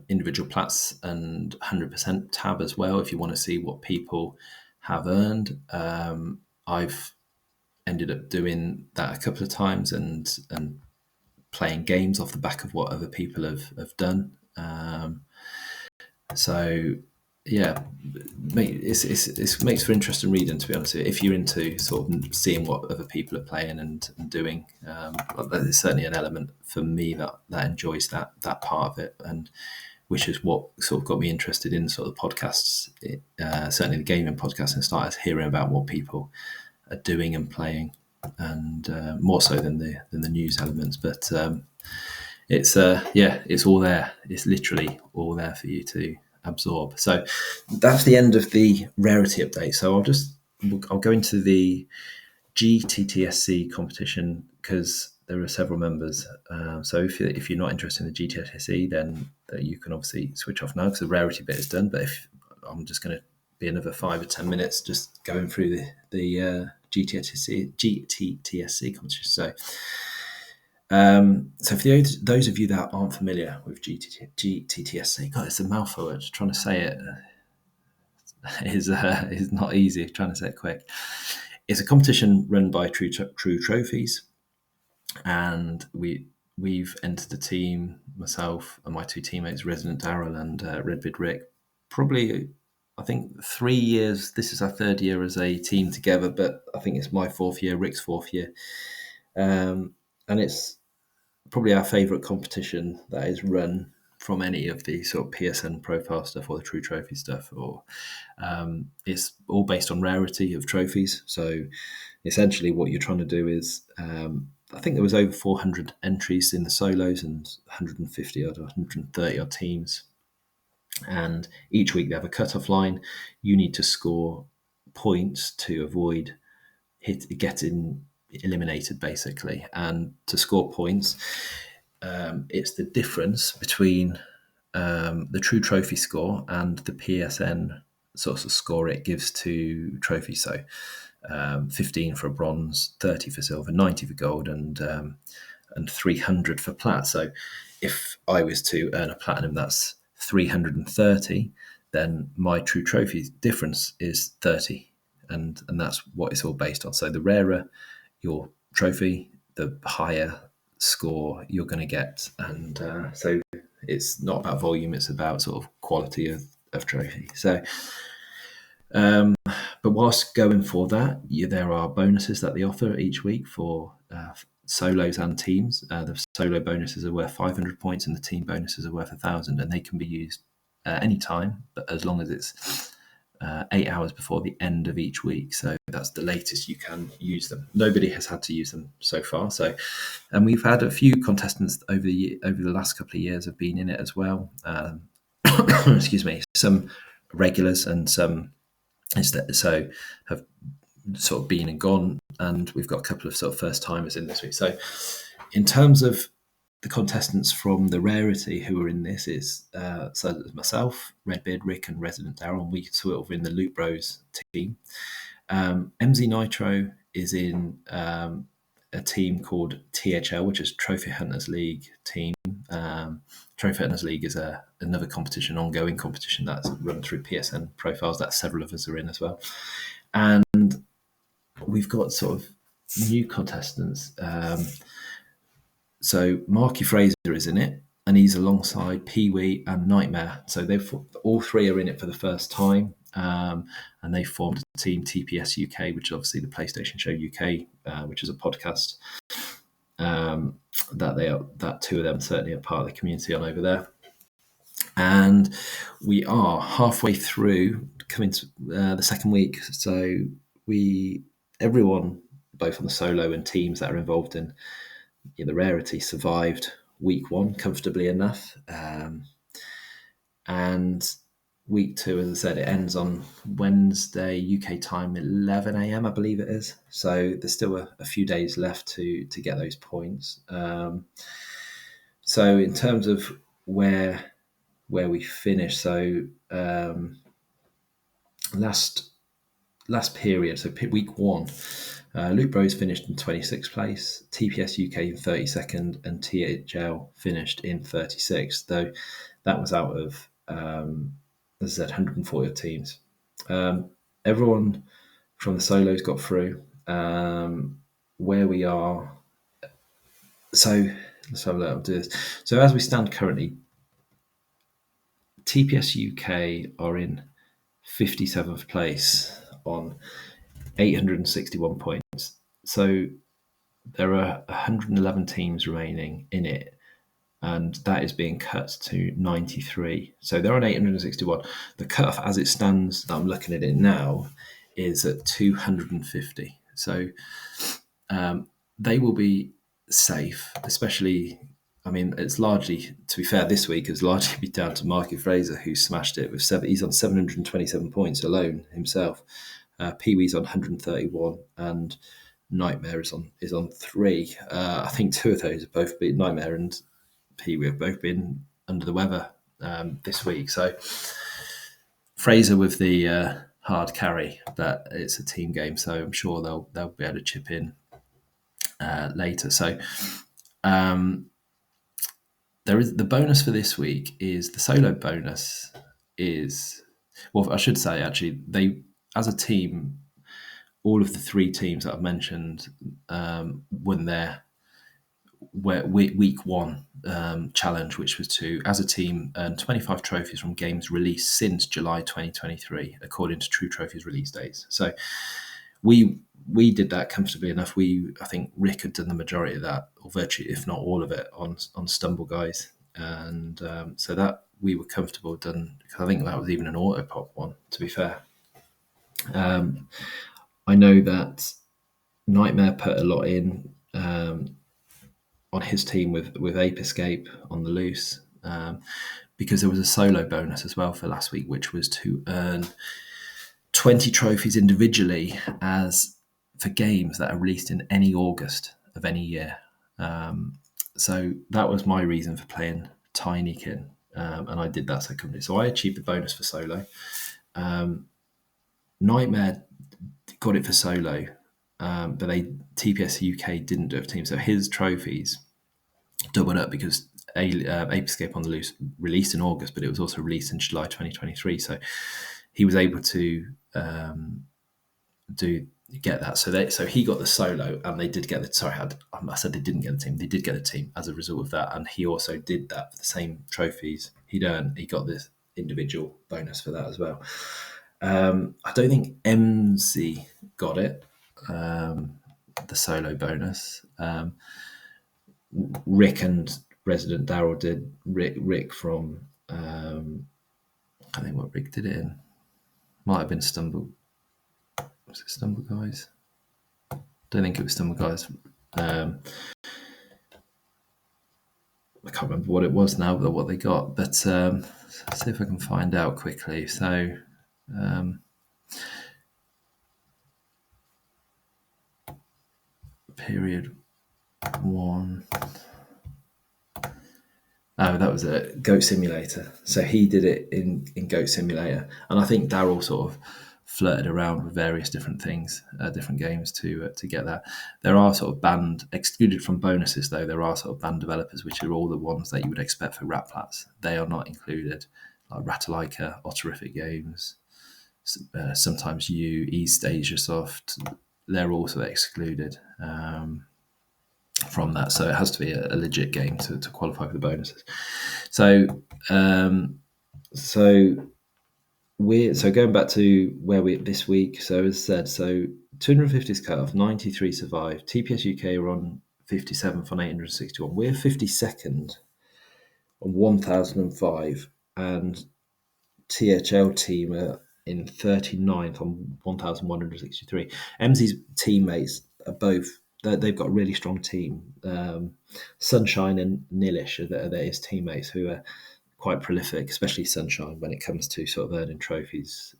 individual plats and 100% tab as well if you want to see what people have earned. I've ended up doing that a couple of times and playing games off the back of what other people have done. So yeah, it makes for interesting reading, to be honest. If you're into sort of seeing what other people are playing and doing, there's certainly an element for me that enjoys that part of it, and which is what sort of got me interested in sort of podcasts. Certainly the gaming podcasts, and started hearing about what people are doing and playing, and more so than the news elements. But it's all there. It's literally all there for you to absorb. So that's the end of the Rarity update. So I'll go into the GTTSC competition, because there are several members. So if you're not interested in the GTTSC, then you can obviously switch off now, because the Rarity bit is done. But if I'm just going to be another 5 or 10 minutes just going through the GTTSC competition. So for those of you that aren't familiar with GTTSC, God, it's a mouthful. Just trying to say it is not easy. Trying to say it quick. It's a competition run by True Trophies, and we've entered the team, myself and my 2 teammates, Resident Daryl and Redbeard Rick. Probably, I think 3 years. This is our 3rd year as a team together, but I think it's my 4th year, Rick's 4th year, and it's probably our favourite competition that is run from any of the sort of PSN profile stuff or the True Trophy stuff, or it's all based on rarity of trophies. So essentially what you're trying to do is, I think there was over 400 entries in the solos and 150 odd, 130 odd teams. And each week they have a cut-off line. You need to score points to avoid getting eliminated, basically. And to score points, it's the difference between the True Trophy score and the PSN sort of score it gives to trophies. So 15 for a bronze, 30 for silver, 90 for gold, and 300 for plat. So if I was to earn a platinum, that's 330, then my True Trophy difference is 30. And that's what it's all based on. So the rarer your trophy, the higher score you're going to get. And so it's not about volume, it's about sort of quality of trophy. So, but whilst going for that, there are bonuses that they offer each week for solos and teams. The solo bonuses are worth 500 points and the team bonuses are worth 1,000, and they can be used any time, but as long as it's 8 hours before the end of each week. So that's the latest you can use them. Nobody has had to use them so far. So, and we've had a few contestants over the last couple of years have been in it as well. Excuse me. Some regulars and some so have sort of been and gone, and we've got a couple of sort of first timers in this week. So in terms of the contestants from the Rarity who are in this is so myself, Redbeard Rick, and Resident Darryl. We sort of in the Loot Bros team. MZ Nitro is in a team called THL, which is Trophy Hunters League team. Trophy Hunters League is another competition, ongoing competition that's run through PSN profiles that several of us are in as well. And we've got sort of new contestants. So Marky Fraser is in it, and he's alongside Pee-wee and Nightmare. So they've all three are in it for the first time, and they formed a team, TPS UK, which is obviously the PlayStation Show UK, which is a podcast that two of them certainly are part of the community on over there. And we are halfway through, coming to the second week. So everyone, both on the solo and teams that are involved in the Rarity, survived week one comfortably enough. And week two, as I said, it ends on Wednesday, UK time, 11 a.m, I believe it is. So there's still a few days left to get those points. So in terms of where we finish, so last period, so week one, Loot Bros finished in 26th place, TPS UK in 32nd, and THL finished in 36th, though that was out of, as I said, 140 teams. Everyone from the solos got through. Where we are, so let's have a look. I'll do this. So as we stand currently, TPS UK are in 57th place on 861 points. So there are 111 teams remaining in it, and that is being cut to 93. So they're on 861. The cutoff as it stands, that I'm looking at it now, is at 250. So they will be safe, especially, I mean, it's largely, to be fair, this week has largely been down to Marky Fraser, who smashed it with he's on 727 points alone himself. Pee-wee's on 131, and Nightmare is on 3. I think two of those have both been, Nightmare and Pee-wee have both been under the weather this week. So Fraser with the hard carry, but it's a team game, so I'm sure they'll be able to chip in later. So there is the bonus for this week is the solo bonus is, well, I should say actually, they as a team, all of the three teams that I've mentioned won their week one challenge, which was to, as a team, earn 25 trophies from games released since July 2023, according to True Trophies release dates. So we did that comfortably enough. I think Rick had done the majority of that, or virtually, if not all of it, on Stumble Guys, and so that we were comfortable done. I think that was even an auto pop one, to be fair. I know that Nightmare put a lot in on his team with Ape Escape on the loose, because there was a solo bonus as well for last week, which was to earn 20 trophies individually as for games that are released in any August of any year. So that was my reason for playing Tinykin, and I did that secondly. So I achieved the bonus for solo. Nightmare got it for solo, but TPS UK didn't do it for team. So his trophies doubled up because Ape Escape on the Loose released in August, but it was also released in July 2023. So he was able to get that. So he got the solo, and they did get the. Sorry, I said they didn't get the team. They did get the team as a result of that, and he also did that for the same trophies he'd earned. He got this individual bonus for that as well. I don't think MZ got it, the solo bonus. Rick and Resident Daryl did. Rick from I think what Rick did it in might have been Stumble. Was it Stumble Guys? Don't think it was Stumble Guys. I can't remember what it was now, what they got, but see if I can find out quickly. So period 1. Oh, that was a Goat Simulator. So he did it in Goat Simulator, and I think Daryl sort of flirted around with various different things, different games to get that. There are sort of excluded from bonuses though. There are sort of banned developers, which are all the ones that you would expect for Ratplats. They are not included, like Ratalaika, Otterific Games, sometimes East Asia Soft. They're also excluded from that, so it has to be a legit game to qualify for the bonuses. So going back to where we this week. So as said, 250 is cut off, 93 survived. TPS UK are on 57th on 861. We're 52nd on 1005, and THL team are in 39th on 1163. MZ's teammates are both. They've got a really strong team. Sunshine and Nilish are his teammates, who are quite prolific, especially Sunshine when it comes to sort of earning trophies.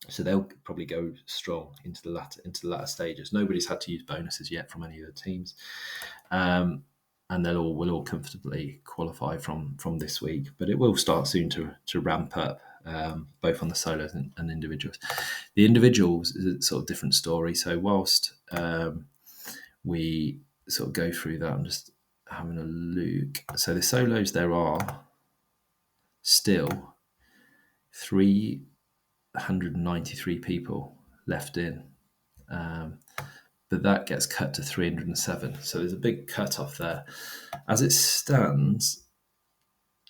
So they'll probably go strong into the latter stages. Nobody's had to use bonuses yet from any of the teams, and will all comfortably qualify from this week. But it will start soon to ramp up, both on the solos and individuals. The individuals is a sort of different story. So whilst we sort of go through that, I'm just having a look. So the solos, there are still 393 people left in, but that gets cut to 307. So there's a big cut off there. As it stands,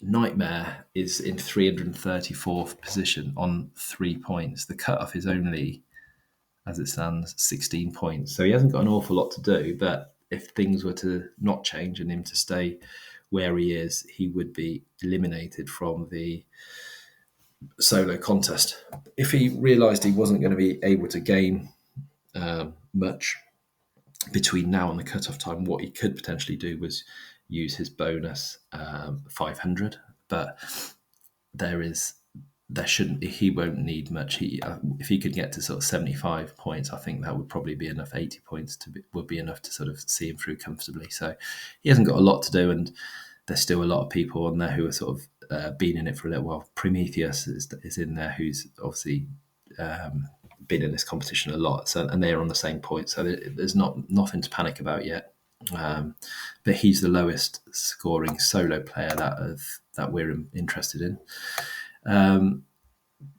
Nightmare is in 334th position on 3 points. The cutoff is only, as it stands, 16 points. So he hasn't got an awful lot to do, but if things were to not change and him to stay where he is, he would be eliminated from the solo contest. If he realised he wasn't going to be able to gain much between now and the cut-off time, what he could potentially do was use his bonus 500, but he won't need much. If he could get to sort of 75 points, I think that would probably be enough. 80 points would be enough to sort of see him through comfortably. So he hasn't got a lot to do, and there's still a lot of people on there who are sort of been in it for a little while. Prometheus is in there, who's obviously been in this competition a lot, and they're on the same point. So there's nothing to panic about yet. But he's the lowest scoring solo player that we're interested in.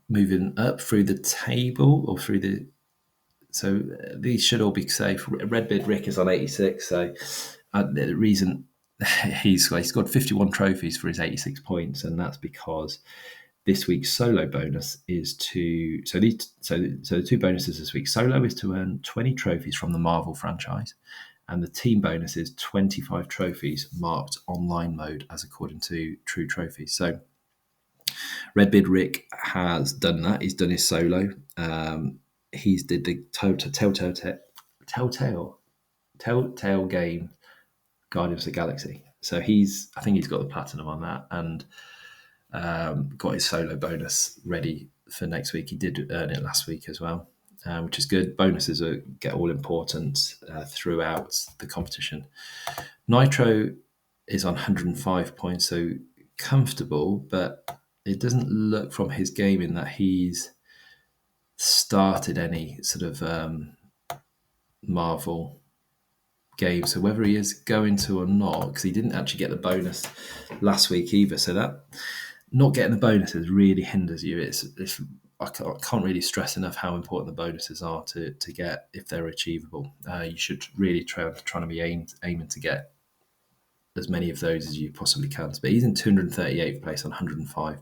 Moving up through the table or so these should all be safe. Redbeard Rick is on 86. So the reason he scored 51 trophies for his 86 points, and that's because This week's solo bonus is to the two bonuses this week. Solo is to earn 20 trophies from the Marvel franchise, and the team bonus is 25 trophies marked online mode as according to True Trophies. So Redbeard Rick has done that. He's done his solo. He's did the Telltale game Guardians of the Galaxy. So I think he's got the platinum on that, and got his solo bonus ready for next week. He did earn it last week as well, which is good. Bonuses get all important throughout the competition. Nitro is on 105 points, so comfortable, but it doesn't look from his gaming that he's started any sort of Marvel game. So whether he is going to or not, because he didn't actually get the bonus last week either. So that not getting the bonuses really hinders you. I can't really stress enough how important the bonuses are to get if they're achievable. You should really try to be aiming to get as many of those as you possibly can. But he's in 238th place on 105.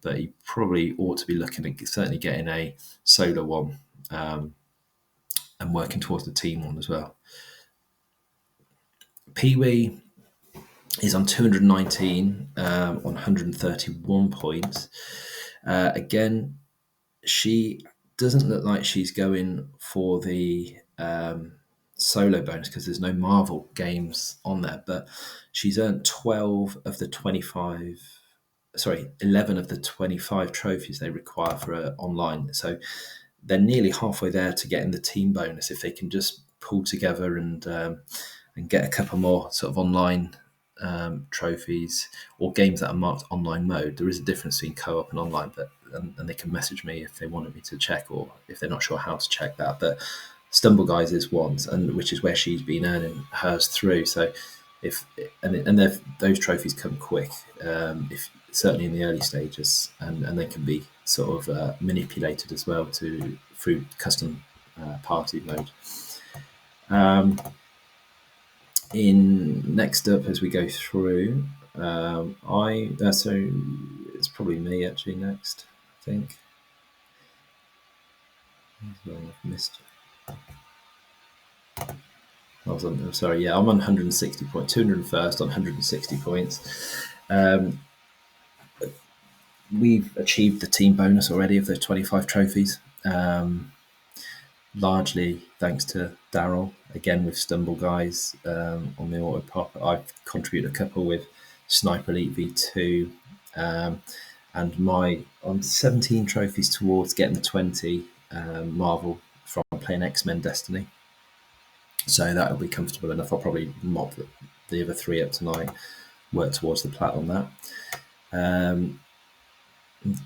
But he probably ought to be looking at certainly getting a solo one and working towards the team one as well. Pee-wee is on 219 on 131 points. Again, she doesn't look like she's going for the solo bonus because there's no Marvel games on there, but she's earned 11 of the 25 trophies they require for online. So they're nearly halfway there to getting the team bonus if they can just pull together and get a couple more sort of online trophies or games that are marked online mode. There is a difference between co-op and online, but and they can message me if they wanted me to check or if they're not sure how to check that. But Stumble Guys is one, and which is where she's been earning hers through. So those trophies come quick, if certainly in the early stages, and they can be sort of manipulated as well through custom party mode. In next up as we go through, so it's probably me actually next, I think. I've missed. I'm sorry. Yeah, I'm on 160 points, 201st on 160 points. We've achieved the team bonus already of the 25 trophies, largely thanks to Daryl. Again with Stumble Guys on the auto pop. I've contributed a couple with Sniper Elite V2, and I'm 17 trophies towards getting the 20 Marvel from playing X-Men Destiny. So that'll be comfortable enough. I'll probably mop the other 3 up tonight, work towards the plat on that.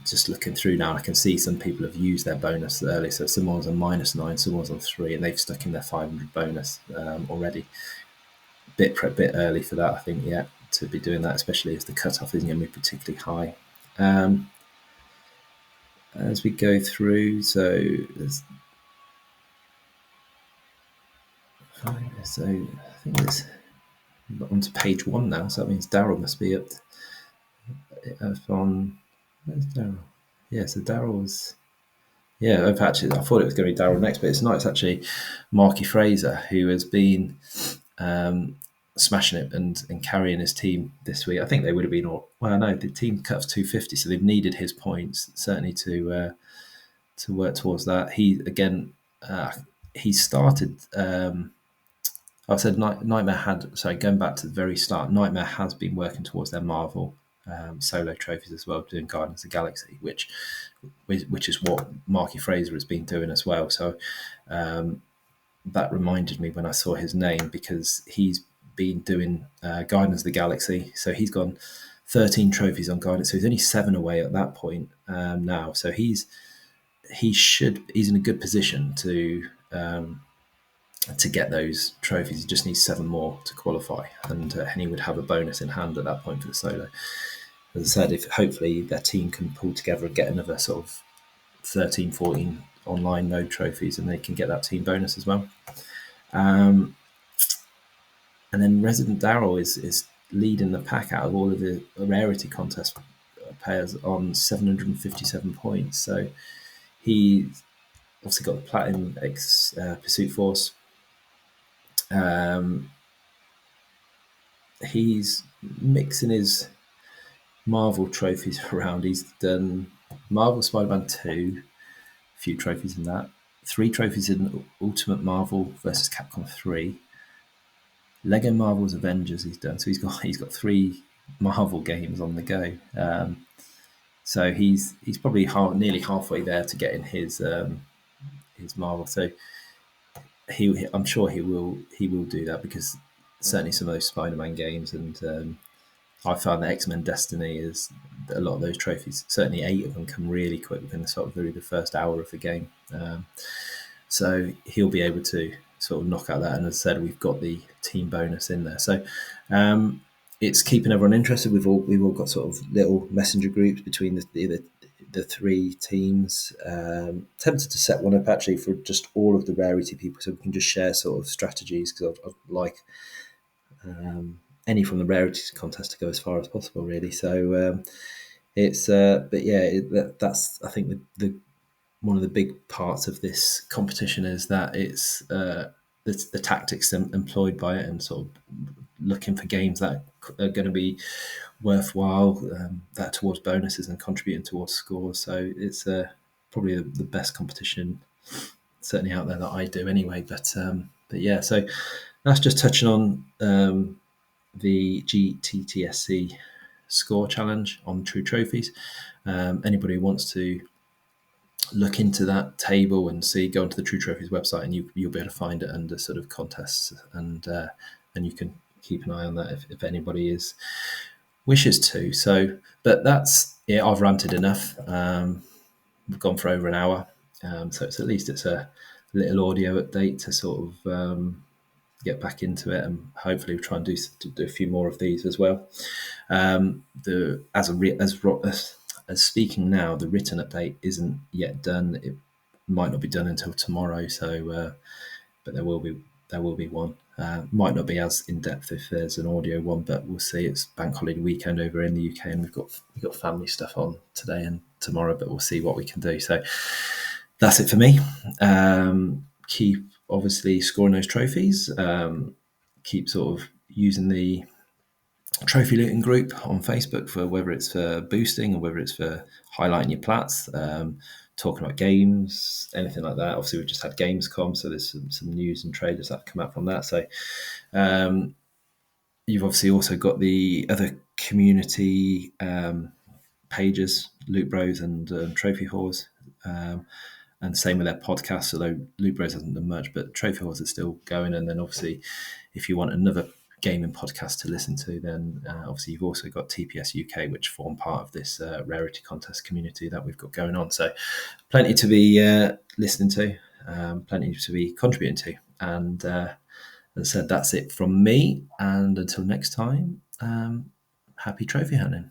Just looking through now, I can see some people have used their bonus early. So someone's on -9, someone's on 3, and they've stuck in their 500 bonus already. Bit early for that, I think, yet to be doing that, especially as the cutoff isn't going to be particularly high. As we go through, so I think it's onto page 1 now. So that means Daryl must be up on. Where's Daryl? Yeah, so Daryl's. Yeah, I thought it was going to be Daryl next, but it's not. It's actually Marky Fraser who has been smashing it and carrying his team this week. I think they would have been the team cut off 250, so they've needed his points certainly to work towards that. He started. I said Nightmare had. Sorry, going back to the very start, Nightmare has been working towards their Marvel solo trophies as well, doing Guardians of the Galaxy, which is what Marky Fraser has been doing as well. So that reminded me when I saw his name, because he's been doing Guardians of the Galaxy. So he's gone 13 trophies on Guardians. So he's only 7 away at that point now. So he's in a good position to get those trophies. He just needs 7 more to qualify, and he would have a bonus in hand at that point for the solo. As I said, if hopefully their team can pull together and get another sort of 13, 14 online mode trophies, and they can get that team bonus as well. And then Resident Daryl is leading the pack out of all of the Rarity contests players on 757 points. So he's obviously got the Platinum Pursuit Force. He's mixing his Marvel trophies around. He's done Marvel Spider-Man 2, a few trophies in that. 3 trophies in Ultimate Marvel versus Capcom 3. Lego Marvel's Avengers he's done. So he's got 3 Marvel games on the go. So he's probably nearly halfway there to getting his Marvel. So I'm sure he will do that, because certainly some of those Spider-Man games, and I found that X-Men Destiny is a lot of those trophies. Certainly 8 of them come really quick within the first hour of the game. So he'll be able to sort of knock out that. And as I said, we've got the team bonus in there. So it's keeping everyone interested. We've all got sort of little messenger groups between the 3 teams. Tempted to set one up actually for just all of the Rarity people, so we can just share sort of strategies, because I'd like any from the Rarity contest to go as far as possible, really. So it's but yeah, that's I think the one of the big parts of this competition is that it's the tactics employed by it, and sort of looking for games that are going to be worthwhile, that towards bonuses and contributing towards scores. So it's probably the best competition certainly out there that I do anyway. But yeah, so that's just touching on the GTTSC score challenge on True Trophies. Anybody who wants to look into that table and go onto the True Trophies website, and you'll be able to find it under sort of contests, and you can keep an eye on that if anybody wishes to. So, but that's it. I've ranted enough. We've gone for over an hour, so at least it's a little audio update to sort of get back into it, and hopefully we'll try and do a few more of these as well. As speaking now, the written update isn't yet done. It might not be done until tomorrow. So, but there will be one. Might not be as in depth if there's an audio one, but we'll see. It's bank holiday weekend over in the UK, and we've got family stuff on today and tomorrow, but we'll see what we can do. So that's it for me. Keep obviously scoring those trophies. Keep sort of using the trophy looting group on Facebook, for whether it's for boosting or whether it's for highlighting your plats, talking about games, anything like that. Obviously, we've just had Gamescom, so there's some news and trailers that have come out from that. So you've obviously also got the other community pages, Loot Bros and Trophy Whores, and same with their podcasts, although Loot Bros hasn't done much, but Trophy Whores is still going. And then obviously, if you want another gaming podcast to listen to, then obviously you've also got TPS UK, which form part of this Rarity contest community that we've got going on. So plenty to be listening to, plenty to be contributing to. And as I said, that's it from me. And until next time, happy trophy hunting.